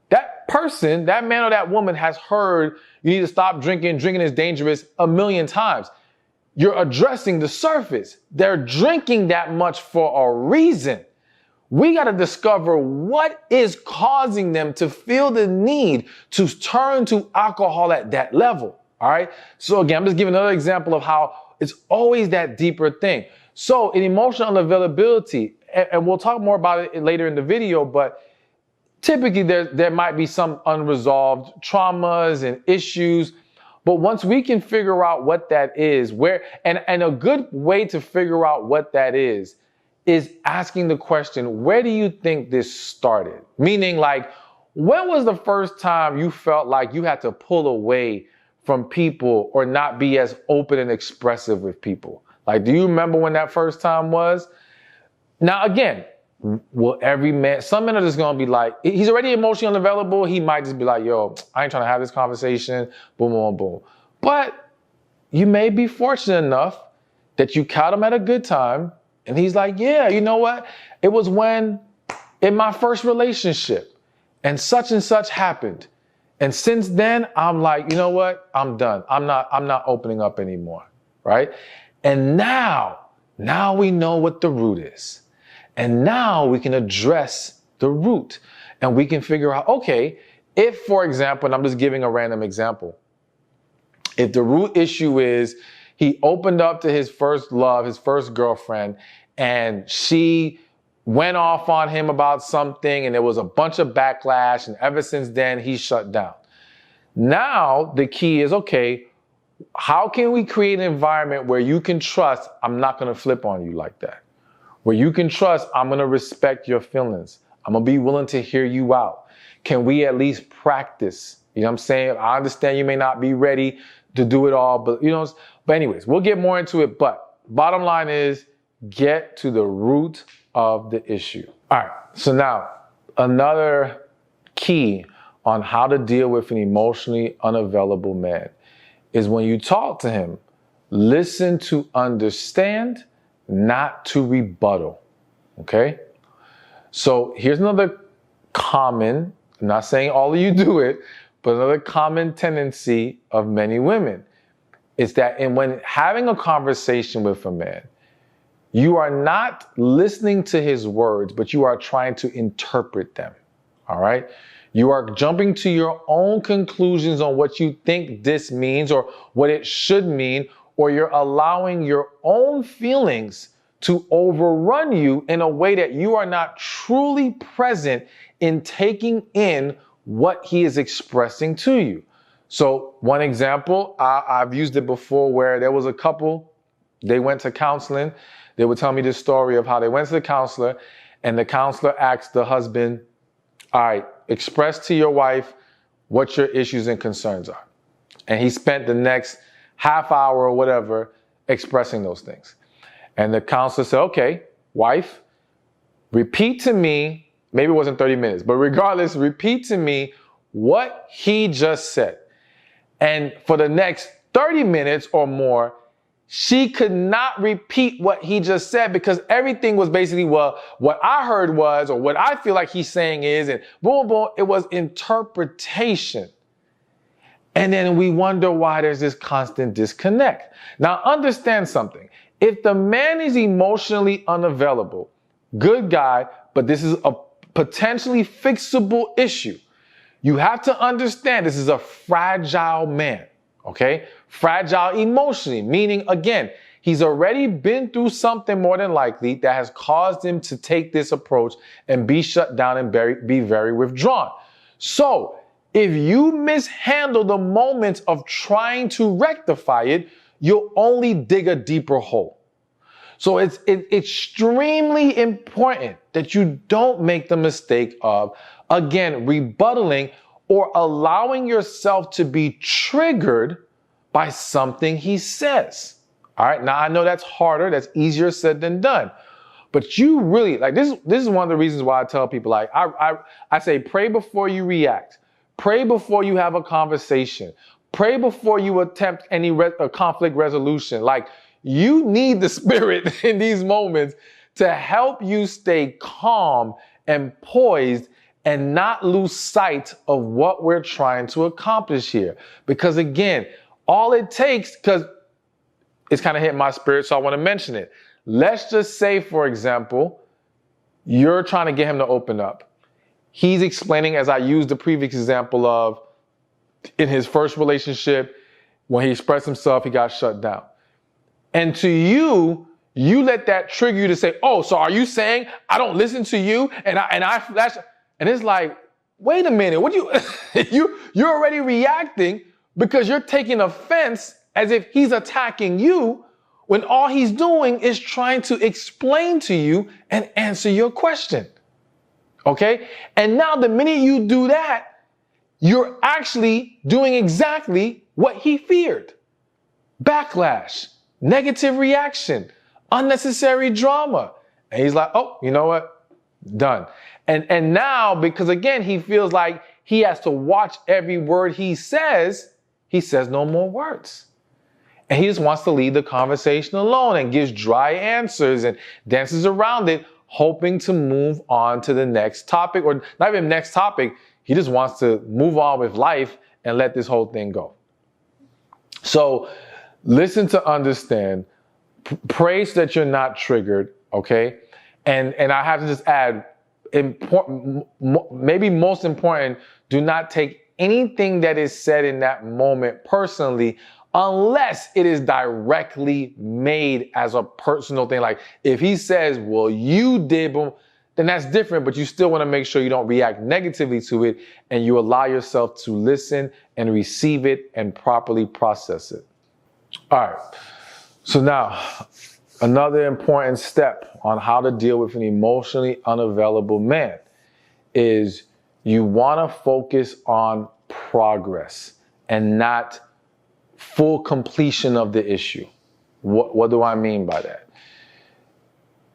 that person, that man or that woman has heard you need to stop drinking is dangerous a million times. You're addressing the surface. They're drinking that much for a reason. We got to discover what is causing them to feel the need to turn to alcohol at that level. All right. So again, I'm just giving another example of how it's always that deeper thing. So in emotional unavailability, and we'll talk more about it later in the video, but typically there might be some unresolved traumas and issues. But once we can figure out what that is, and a good way to figure out what that is asking the question, where do you think this started? Meaning, like, when was the first time you felt like you had to pull away from people or not be as open and expressive with people? Like, do you remember when that first time was? Now, again, will every man, some men are just going to be like, he's already emotionally unavailable. He might just be like, yo, I ain't trying to have this conversation. Boom, boom, boom. But you may be fortunate enough that you caught him at a good time. And he's like, yeah, you know what? It was when in my first relationship and such happened. And since then, I'm like, you know what? I'm done. I'm not opening up anymore, right? And now we know what the root is. And now we can address the root and we can figure out, okay, if, for example, and I'm just giving a random example, if the root issue is he opened up to his first love, his first girlfriend, and she went off on him about something and there was a bunch of backlash, and ever since then he shut down. Now the key is, okay, how can we create an environment where you can trust I'm not going to flip on you like that? Where you can trust I'm going to respect your feelings. I'm going to be willing to hear you out. Can we at least practice? You know what I'm saying? I understand you may not be ready to do it all, but but anyways, we'll get more into it. But bottom line is, get to the root of the issue. All right. So now another key on how to deal with an emotionally unavailable man is when you talk to him, listen to understand, not to rebuttal. Okay? So here's another common, I'm not saying all of you do it, but another common tendency of many women is that when having a conversation with a man, you are not listening to his words, but you are trying to interpret them. All right? You are jumping to your own conclusions on what you think this means or what it should mean, or you're allowing your own feelings to overrun you in a way that you are not truly present in taking in what he is expressing to you. So one example, I've used it before, where there was a couple, they went to counseling. They would tell me this story of how they went to the counselor, and the counselor asked the husband, all right, express to your wife what your issues and concerns are. And he spent the next half hour or whatever expressing those things. And the counselor said, okay, wife, repeat to me, maybe it wasn't 30 minutes, but regardless, repeat to me what he just said. And for the next 30 minutes or more, she could not repeat what he just said, because everything was basically, well, what I heard was, or what I feel like he's saying is, and boom, boom, it was interpretation. And then we wonder why there's this constant disconnect. Now, understand something. If the man is emotionally unavailable, good guy, but this is a potentially fixable issue, you have to understand this is a fragile man. Okay? Fragile emotionally, meaning, again, he's already been through something more than likely that has caused him to take this approach and be shut down and be very withdrawn. So if you mishandle the moments of trying to rectify it, you'll only dig a deeper hole. So it's extremely important that you don't make the mistake of, again, rebuttaling or allowing yourself to be triggered by something he says. All right. Now I know that's harder. That's easier said than done. But you really, like, this is one of the reasons why I tell people, like, I say, pray before you react. Pray before you have a conversation. Pray before you attempt any conflict resolution. Like, you need the Spirit in these moments to help you stay calm and poised and not lose sight of what we're trying to accomplish here. Because again, all it takes, because it's kind of hit my spirit, so I want to mention it. Let's just say, for example, you're trying to get him to open up. He's explaining, as I used the previous example of, in his first relationship, when he expressed himself, he got shut down. And to you, you let that trigger you to say, oh, so are you saying I don't listen to you? And I flash. And it's like, wait a minute, what you're already reacting because you're taking offense as if he's attacking you, when all he's doing is trying to explain to you and answer your question. Okay? And now the minute you do that, you're actually doing exactly what he feared. Backlash, negative reaction, unnecessary drama. And he's like, oh, you know what? Done. And now, because again, he feels like he has to watch every word he says no more words. And he just wants to leave the conversation alone and gives dry answers and dances around it, hoping to move on to the next topic, or not even next topic. He just wants to move on with life and let this whole thing go. So listen to understand, pray so that you're not triggered, okay? And I have to just add, important, maybe most important, do not take anything that is said in that moment personally, unless it is directly made as a personal thing. Like if he says, well, you did, then that's different, but you still want to make sure you don't react negatively to it, and you allow yourself to listen and receive it and properly process it. All right. So now, another important step on how to deal with an emotionally unavailable man is you want to focus on progress and not full completion of the issue. What do I mean by that?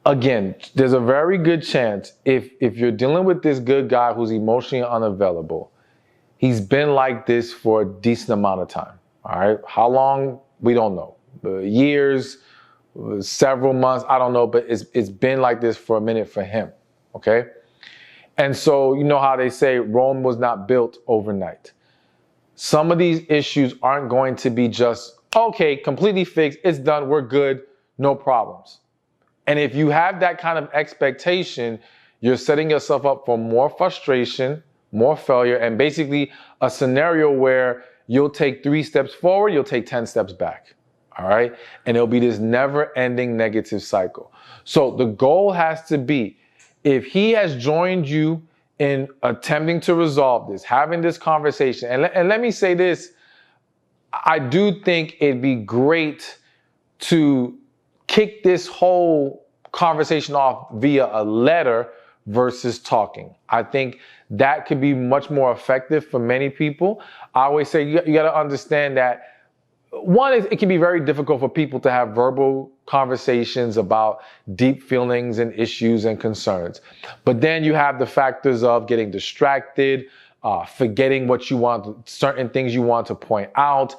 Again, there's a very good chance if you're dealing with this good guy who's emotionally unavailable, he's been like this for a decent amount of time. All right. How long? We don't know. Years, several months, I don't know, but it's been like this for a minute for him. Okay. And so, you know how they say Rome was not built overnight. Some of these issues aren't going to be just, okay, completely fixed. It's done. We're good. No problems. And if you have that kind of expectation, you're setting yourself up for more frustration, more failure, and basically a scenario where you'll take 3 steps forward, you'll take 10 steps back. All right. And it'll be this never ending negative cycle. So the goal has to be, if he has joined you in attempting to resolve this, having this conversation, and let me say this, I do think it'd be great to kick this whole conversation off via a letter versus talking. I think that could be much more effective for many people. I always say you got to understand that, one, it can be very difficult for people to have verbal conversations about deep feelings and issues and concerns. But then you have the factors of getting distracted, forgetting what you want, certain things you want to point out,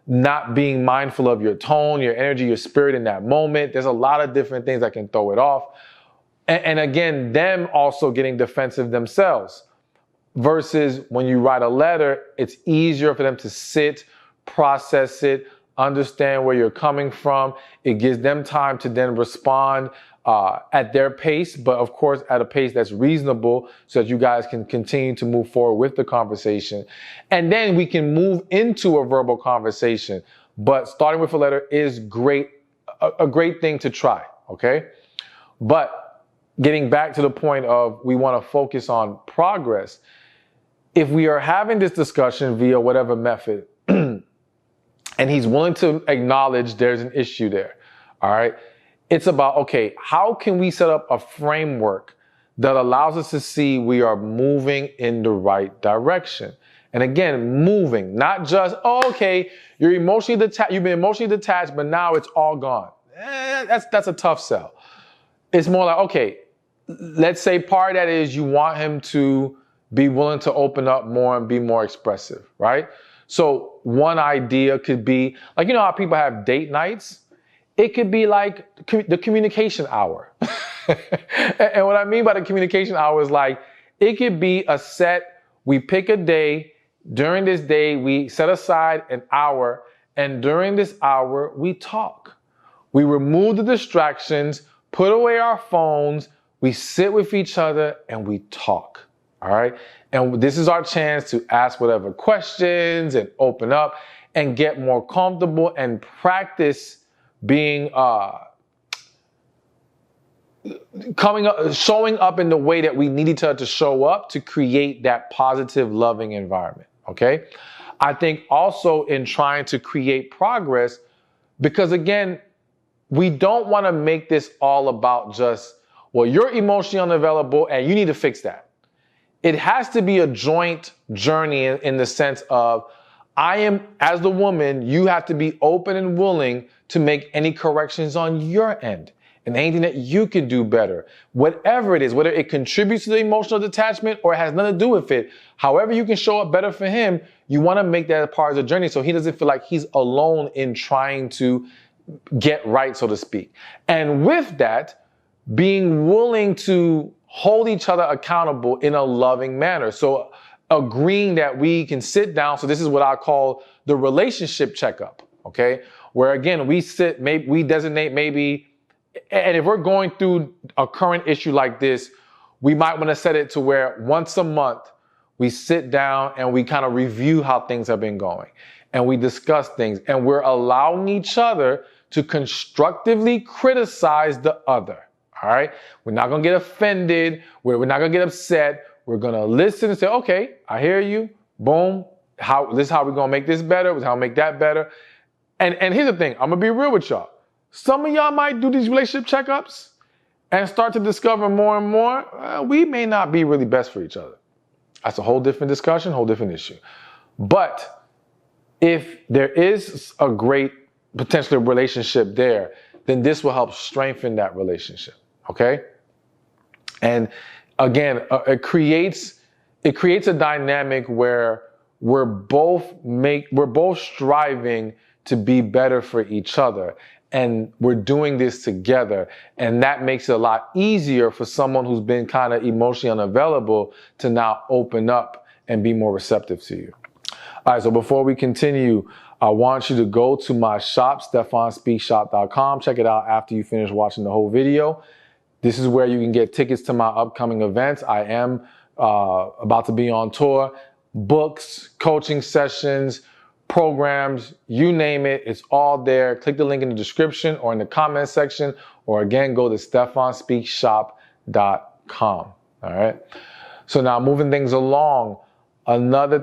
not being mindful of your tone, your energy, your spirit in that moment. There's a lot of different things that can throw it off. And again, them also getting defensive themselves. Versus when you write a letter, it's easier for them to sit, process it, understand where you're coming from. It gives them time to then respond at their pace, but of course at a pace that's reasonable so that you guys can continue to move forward with the conversation. And then we can move into a verbal conversation. But starting with a letter is great, a great thing to try, okay? But getting back to the point of we want to focus on progress, if we are having this discussion via whatever method, and he's willing to acknowledge there's an issue there, all right? It's about, okay, how can we set up a framework that allows us to see we are moving in the right direction? And again, moving, not just, oh, okay, you're emotionally detached, you've been emotionally detached, but now it's all gone. That's a tough sell. It's more like, okay, let's say part of that is you want him to be willing to open up more and be more expressive, right? So one idea could be, like, you know how people have date nights? It could be like the communication hour. And what I mean by the communication hour is like, it could be a set, we pick a day, during this day, we set aside an hour, and during this hour, we talk. We remove the distractions, put away our phones, we sit with each other, and we talk. All right. And this is our chance to ask whatever questions and open up and get more comfortable and practice being, showing up in the way that we need each other to show up to create that positive, loving environment. Okay. I think also in trying to create progress, because again, we don't want to make this all about just, well, you're emotionally unavailable and you need to fix that. It has to be a joint journey in the sense of, I am, as the woman, you have to be open and willing to make any corrections on your end and anything that you can do better. Whatever it is, whether it contributes to the emotional detachment or it has nothing to do with it, however you can show up better for him, you want to make that a part of the journey so he doesn't feel like he's alone in trying to get right, so to speak. And with that, being willing to hold each other accountable in a loving manner. So agreeing that we can sit down. So this is what I call the relationship checkup, okay? Where again, we designate maybe, and if we're going through a current issue like this, we might want to set it to where once a month we sit down and we kind of review how things have been going and we discuss things and we're allowing each other to constructively criticize the other. All right. We're not going to get offended. We're not going to get upset. We're going to listen and say, okay, I hear you. Boom. This is how we're going to make this better. This is how we make that better. And here's the thing. I'm going to be real with y'all. Some of y'all might do these relationship checkups and start to discover more and more, we may not be really best for each other. That's a whole different discussion, whole different issue. But if there is a great potential relationship there, then this will help strengthen that relationship, okay? And again, it creates a dynamic where we're both striving to be better for each other. And we're doing this together. And that makes it a lot easier for someone who's been kind of emotionally unavailable to now open up and be more receptive to you. All right, so before we continue, I want you to go to my shop, stephanspeakshop.com. Check it out after you finish watching the whole video. This is where you can get tickets to my upcoming events. I am about to be on tour. Books, coaching sessions, programs, you name it, it's all there. Click the link in the description or in the comment section, or again, go to stephanspeakshop.com. All right. So now moving things along, another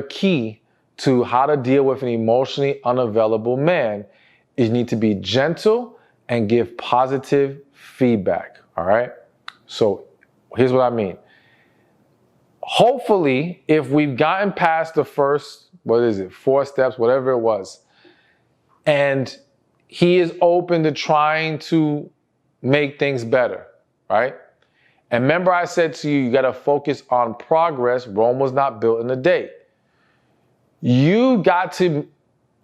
key to how to deal with an emotionally unavailable man is you need to be gentle and give positive feedback. All right. So here's what I mean. Hopefully, if we've gotten past the first 4 steps, whatever it was, and he is open to trying to make things better, right? And remember I said to you, you got to focus on progress. Rome was not built in a day. You got to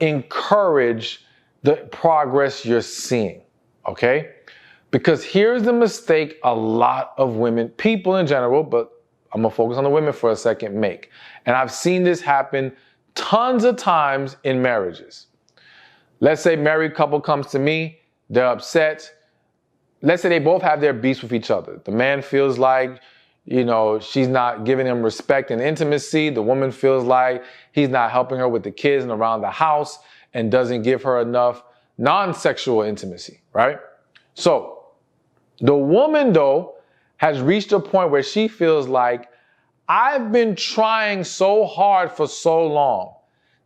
encourage the progress you're seeing, okay? Because here's the mistake a lot of women, people in general, but I'm going to focus on the women for a second, make. And I've seen this happen tons of times in marriages. Let's say married couple comes to me, they're upset. Let's say they both have their beefs with each other. The man feels like, she's not giving him respect and intimacy. The woman feels like he's not helping her with the kids and around the house and doesn't give her enough non-sexual intimacy, right? So the woman, though, has reached a point where she feels like, I've been trying so hard for so long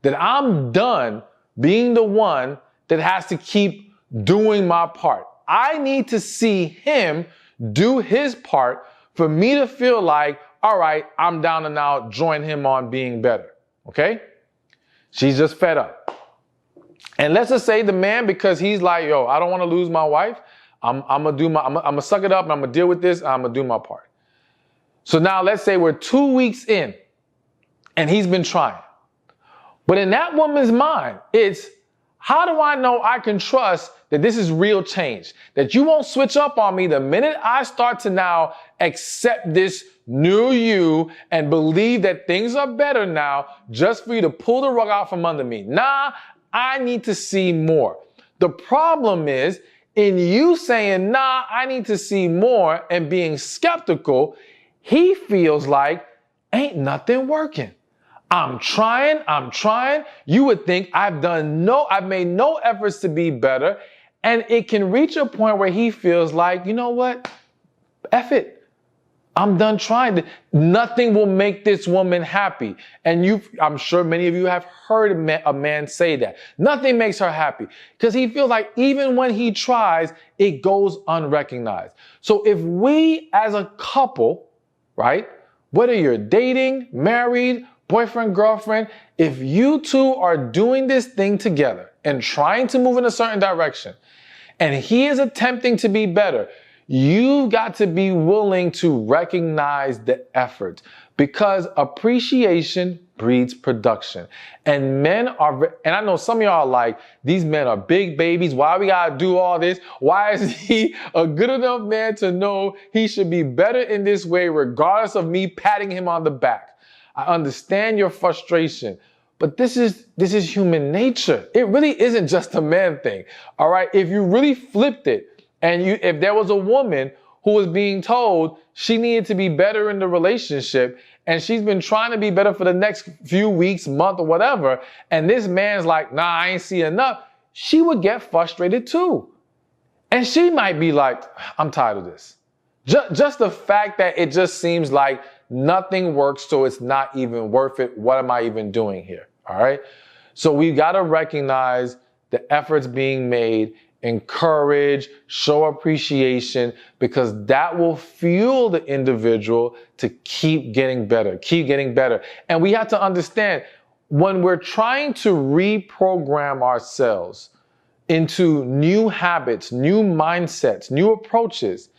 that I'm done being the one that has to keep doing my part. I need to see him do his part for me to feel like, all right, I'm down to now join him on being better. Okay? She's just fed up. And let's just say the man, because he's like, yo, I don't want to lose my wife. I'm gonna suck it up and I'm gonna deal with this. I'm gonna do my part. So now let's say we're 2 weeks in and he's been trying. But in that woman's mind, it's, how do I know I can trust that this is real change? That you won't switch up on me the minute I start to now accept this new you and believe that things are better now just for you to pull the rug out from under me. Nah, I need to see more. The problem is, in you saying, nah, I need to see more and being skeptical, he feels like ain't nothing working. I'm trying. You would think I've made no efforts to be better. And it can reach a point where he feels like, you know what? F it. I'm done trying. Nothing will make this woman happy. And I'm sure many of you have heard a man say that. Nothing makes her happy. Because he feels like even when he tries, it goes unrecognized. So if we as a couple, right, whether you're dating, married, boyfriend, girlfriend, if you two are doing this thing together and trying to move in a certain direction, and he is attempting to be better, you've got to be willing to recognize the effort, because appreciation breeds production. And men are, and I know some of y'all are like, these men are big babies. Why we gotta do all this? Why is he a good enough man to know he should be better in this way, regardless of me patting him on the back? I understand your frustration, but this is human nature. It really isn't just a man thing. All right. If you really flipped it, and if there was a woman who was being told she needed to be better in the relationship, and she's been trying to be better for the next few weeks, month, or whatever, and this man's like, nah, I ain't see enough, she would get frustrated too. And she might be like, I'm tired of this. Just the fact that it just seems like nothing works, so it's not even worth it. What am I even doing here? All right. So we got to recognize the efforts being made, encourage, show appreciation, because that will fuel the individual to keep getting better, keep getting better. And we have to understand, when we're trying to reprogram ourselves into new habits, new mindsets, new approaches,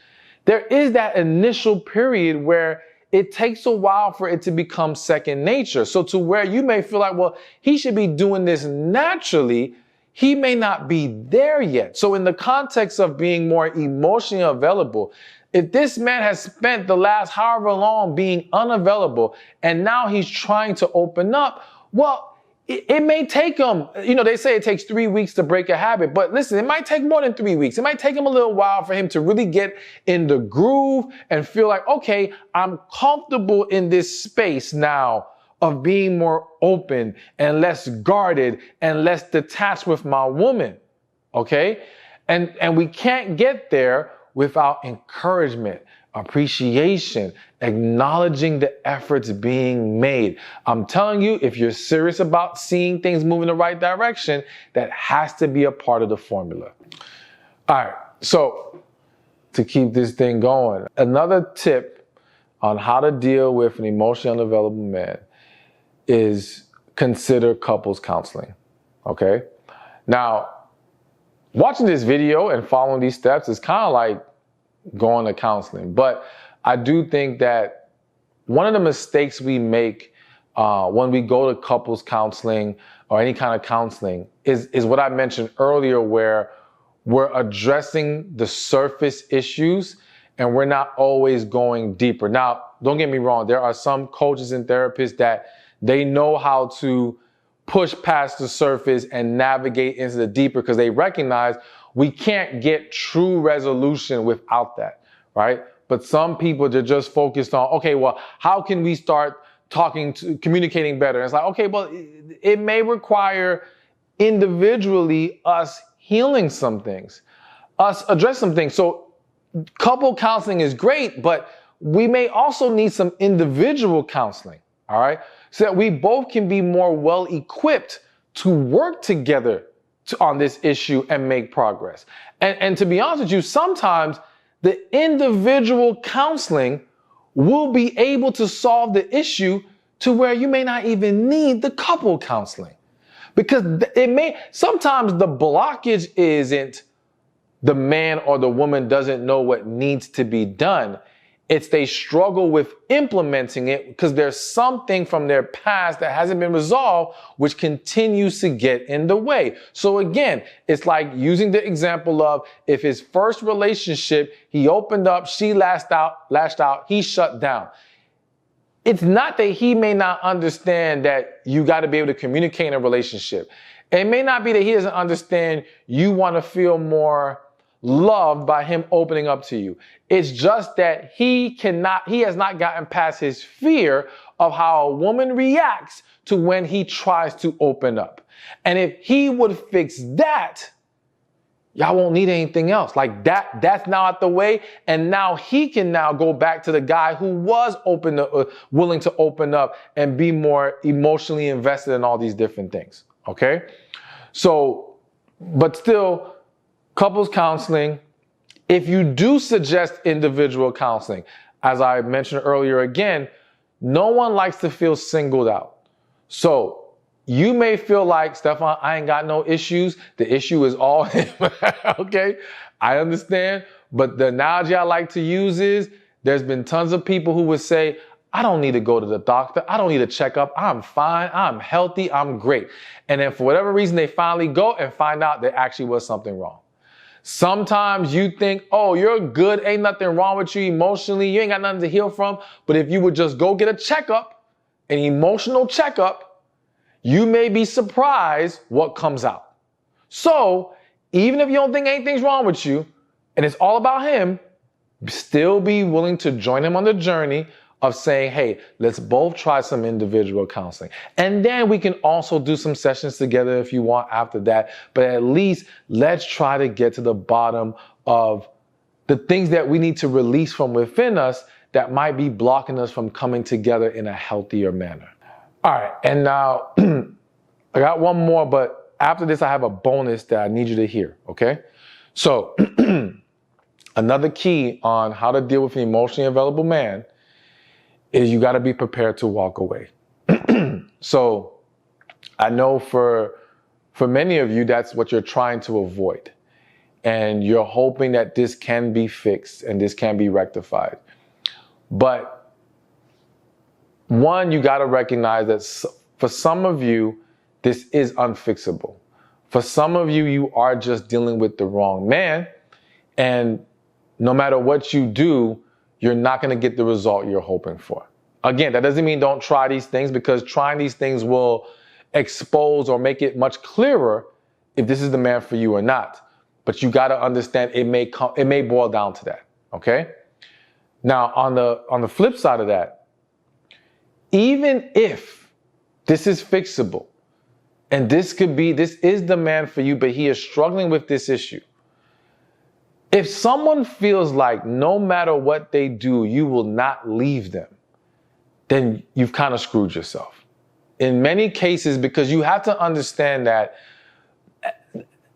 there is that initial period where it takes a while for it to become second nature. So to where you may feel like, well, he should be doing this naturally, he may not be there yet. So in the context of being more emotionally available, if this man has spent the last however long being unavailable and now he's trying to open up, well, it may take him, they say it takes 3 weeks to break a habit, but listen, it might take more than 3 weeks. It might take him a little while for him to really get in the groove and feel like, okay, I'm comfortable in this space now of being more open and less guarded and less detached with my woman. Okay. And we can't get there without encouragement, appreciation, acknowledging the efforts being made. I'm telling you, if you're serious about seeing things move in the right direction, that has to be a part of the formula. All right. So to keep this thing going, another tip on how to deal with an emotionally unavailable man is consider couples counseling. Okay. Now, watching this video and following these steps is kind of like going to counseling. But I do think that one of the mistakes we make when we go to couples counseling or any kind of counseling is what I mentioned earlier, where we're addressing the surface issues and we're not always going deeper. Now, don't get me wrong. There are some coaches and therapists that they know how to push past the surface and navigate into the deeper, because they recognize we can't get true resolution without that, right? But some people, they're just focused on, okay, well, how can we start communicating better? And it's like, okay, well, it may require individually us healing some things, us address some things. So couple counseling is great, but we may also need some individual counseling, all right? So that we both can be more well equipped to work together on this issue and make progress. And to be honest with you, sometimes the individual counseling will be able to solve the issue to where you may not even need the couple counseling. Because sometimes the blockage isn't the man or the woman doesn't know what needs to be done. It's they struggle with implementing it because there's something from their past that hasn't been resolved, which continues to get in the way. So again, it's like using the example of if his first relationship, he opened up, she lashed out, he shut down. It's not that he may not understand that you got to be able to communicate in a relationship. It may not be that he doesn't understand you want to feel more loved by him opening up to you. It's just that he has not gotten past his fear of how a woman reacts to when he tries to open up. And if he would fix that, y'all won't need anything else. Like that's now out the way. And now he can now go back to the guy who was willing to open up and be more emotionally invested in all these different things. Okay. So, but still, couples counseling, if you do suggest individual counseling, as I mentioned earlier again, no one likes to feel singled out. So you may feel like, Stephan, I ain't got no issues. The issue is all him. Okay, I understand. But the analogy I like to use is there's been tons of people who would say, I don't need to go to the doctor. I don't need a checkup. I'm fine. I'm healthy. I'm great. And then for whatever reason, they finally go and find out there actually was something wrong. Sometimes you think, oh, you're good. Ain't nothing wrong with you emotionally. You ain't got nothing to heal from. But if you would just go get a checkup, an emotional checkup, you may be surprised what comes out. So even if you don't think anything's wrong with you and it's all about him, still be willing to join him on the journey of saying, hey, let's both try some individual counseling. And then we can also do some sessions together if you want after that. But at least let's try to get to the bottom of the things that we need to release from within us that might be blocking us from coming together in a healthier manner. All right, and now I got one more, but after this, I have a bonus that I need you to hear, okay? So another key on how to deal with an emotionally available man is you got to be prepared to walk away. So I know for many of you, that's what you're trying to avoid. And you're hoping that this can be fixed and this can be rectified. But one, you got to recognize that for some of you, this is unfixable. For some of you, you are just dealing with the wrong man. And no matter what you do, you're not going to get the result you're hoping for. Again, that doesn't mean don't try these things, because trying these things will expose or make it much clearer if this is the man for you or not. But you got to understand it may boil down to that. Okay. Now, on the flip side of that, even if this is fixable and this is the man for you, but he is struggling with this issue. If someone feels like no matter what they do, you will not leave them, then you've kind of screwed yourself. In many cases, because you have to understand that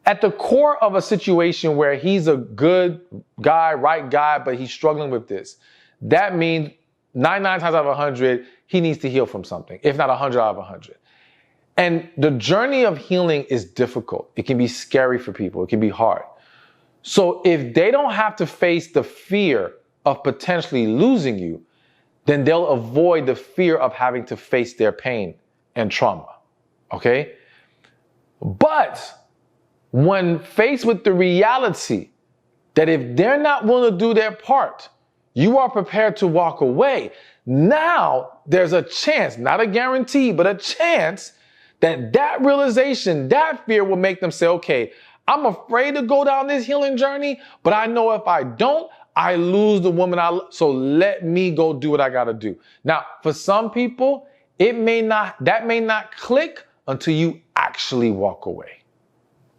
at the core of a situation where he's a good guy, right guy, but he's struggling with this, that means 99 times out of 100, he needs to heal from something, if not 100 out of 100. And the journey of healing is difficult. It can be scary for people. It can be hard. So if they don't have to face the fear of potentially losing you, then they'll avoid the fear of having to face their pain and trauma, okay? But when faced with the reality that if they're not willing to do their part, you are prepared to walk away, now there's a chance, not a guarantee, but a chance that realization, that fear will make them say, okay, I'm afraid to go down this healing journey, but I know if I don't, I lose the woman I love. So let me go do what I got to do. Now, for some people, that may not click until you actually walk away.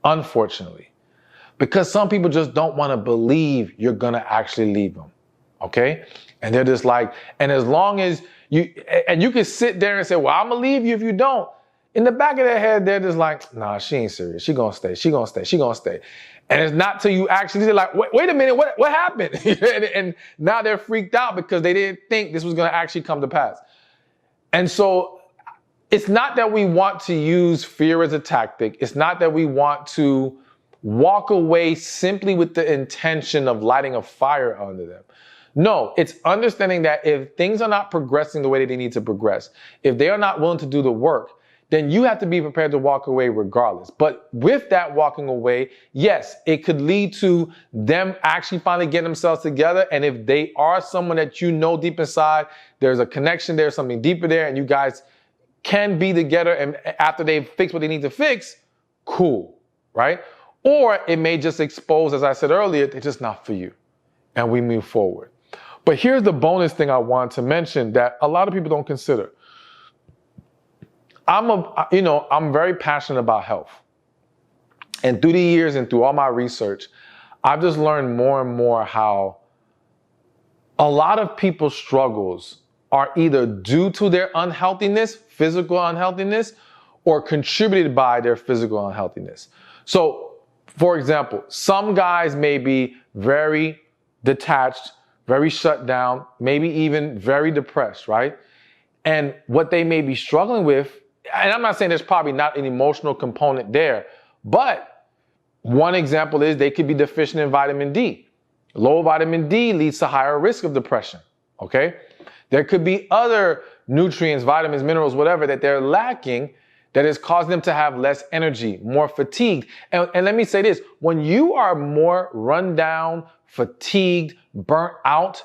Unfortunately, because some people just don't want to believe you're going to actually leave them. Okay. And they're just like, and as long as you can sit there and say, well, I'm going to leave you if you don't. In the back of their head, they're just like, nah, she ain't serious. She gonna stay. She gonna stay. She gonna stay. And it's not till you actually, they're like, wait a minute, what happened? and now they're freaked out because they didn't think this was gonna actually come to pass. And so it's not that we want to use fear as a tactic. It's not that we want to walk away simply with the intention of lighting a fire under them. No, it's understanding that if things are not progressing the way they need to progress, if they are not willing to do the work, then you have to be prepared to walk away regardless. But with that walking away, yes, it could lead to them actually finally getting themselves together. And if they are someone that you know deep inside, there's a connection there, something deeper there, and you guys can be together, and after they've fixed what they need to fix, cool, right? Or it may just expose, as I said earlier, they're just not for you, and we move forward. But here's the bonus thing I want to mention that a lot of people don't consider. I'm very passionate about health. And through the years and through all my research, I've just learned more and more how a lot of people's struggles are either due to their unhealthiness, physical unhealthiness, or contributed by their physical unhealthiness. So, for example, some guys may be very detached, very shut down, maybe even very depressed, right? And what they may be struggling with, and I'm not saying there's probably not an emotional component there, but one example is they could be deficient in vitamin D. Low vitamin D leads to higher risk of depression, okay? There could be other nutrients, vitamins, minerals, whatever that they're lacking that is causing them to have less energy, more fatigued. And let me say this, when you are more run down, fatigued, burnt out,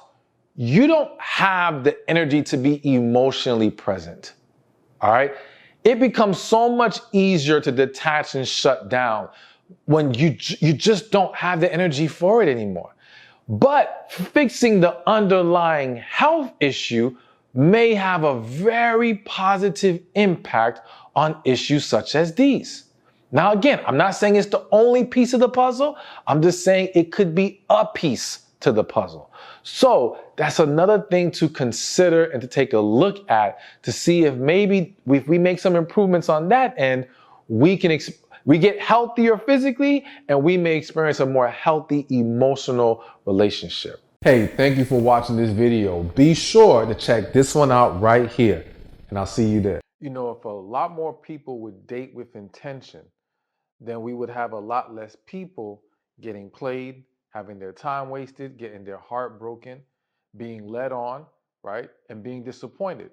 you don't have the energy to be emotionally present. All right? It becomes so much easier to detach and shut down when you just don't have the energy for it anymore. But fixing the underlying health issue may have a very positive impact on issues such as these. Now, again, I'm not saying it's the only piece of the puzzle. I'm just saying it could be a piece to the puzzle. So that's another thing to consider and to take a look at to see if maybe if we make some improvements on that end, we get healthier physically and we may experience a more healthy emotional relationship. Hey, thank you for watching this video. Be sure to check this one out right here, and I'll see you there. You know, if a lot more people would date with intention, then we would have a lot less people getting played, having their time wasted, getting their heart broken, being led on, right? And being disappointed.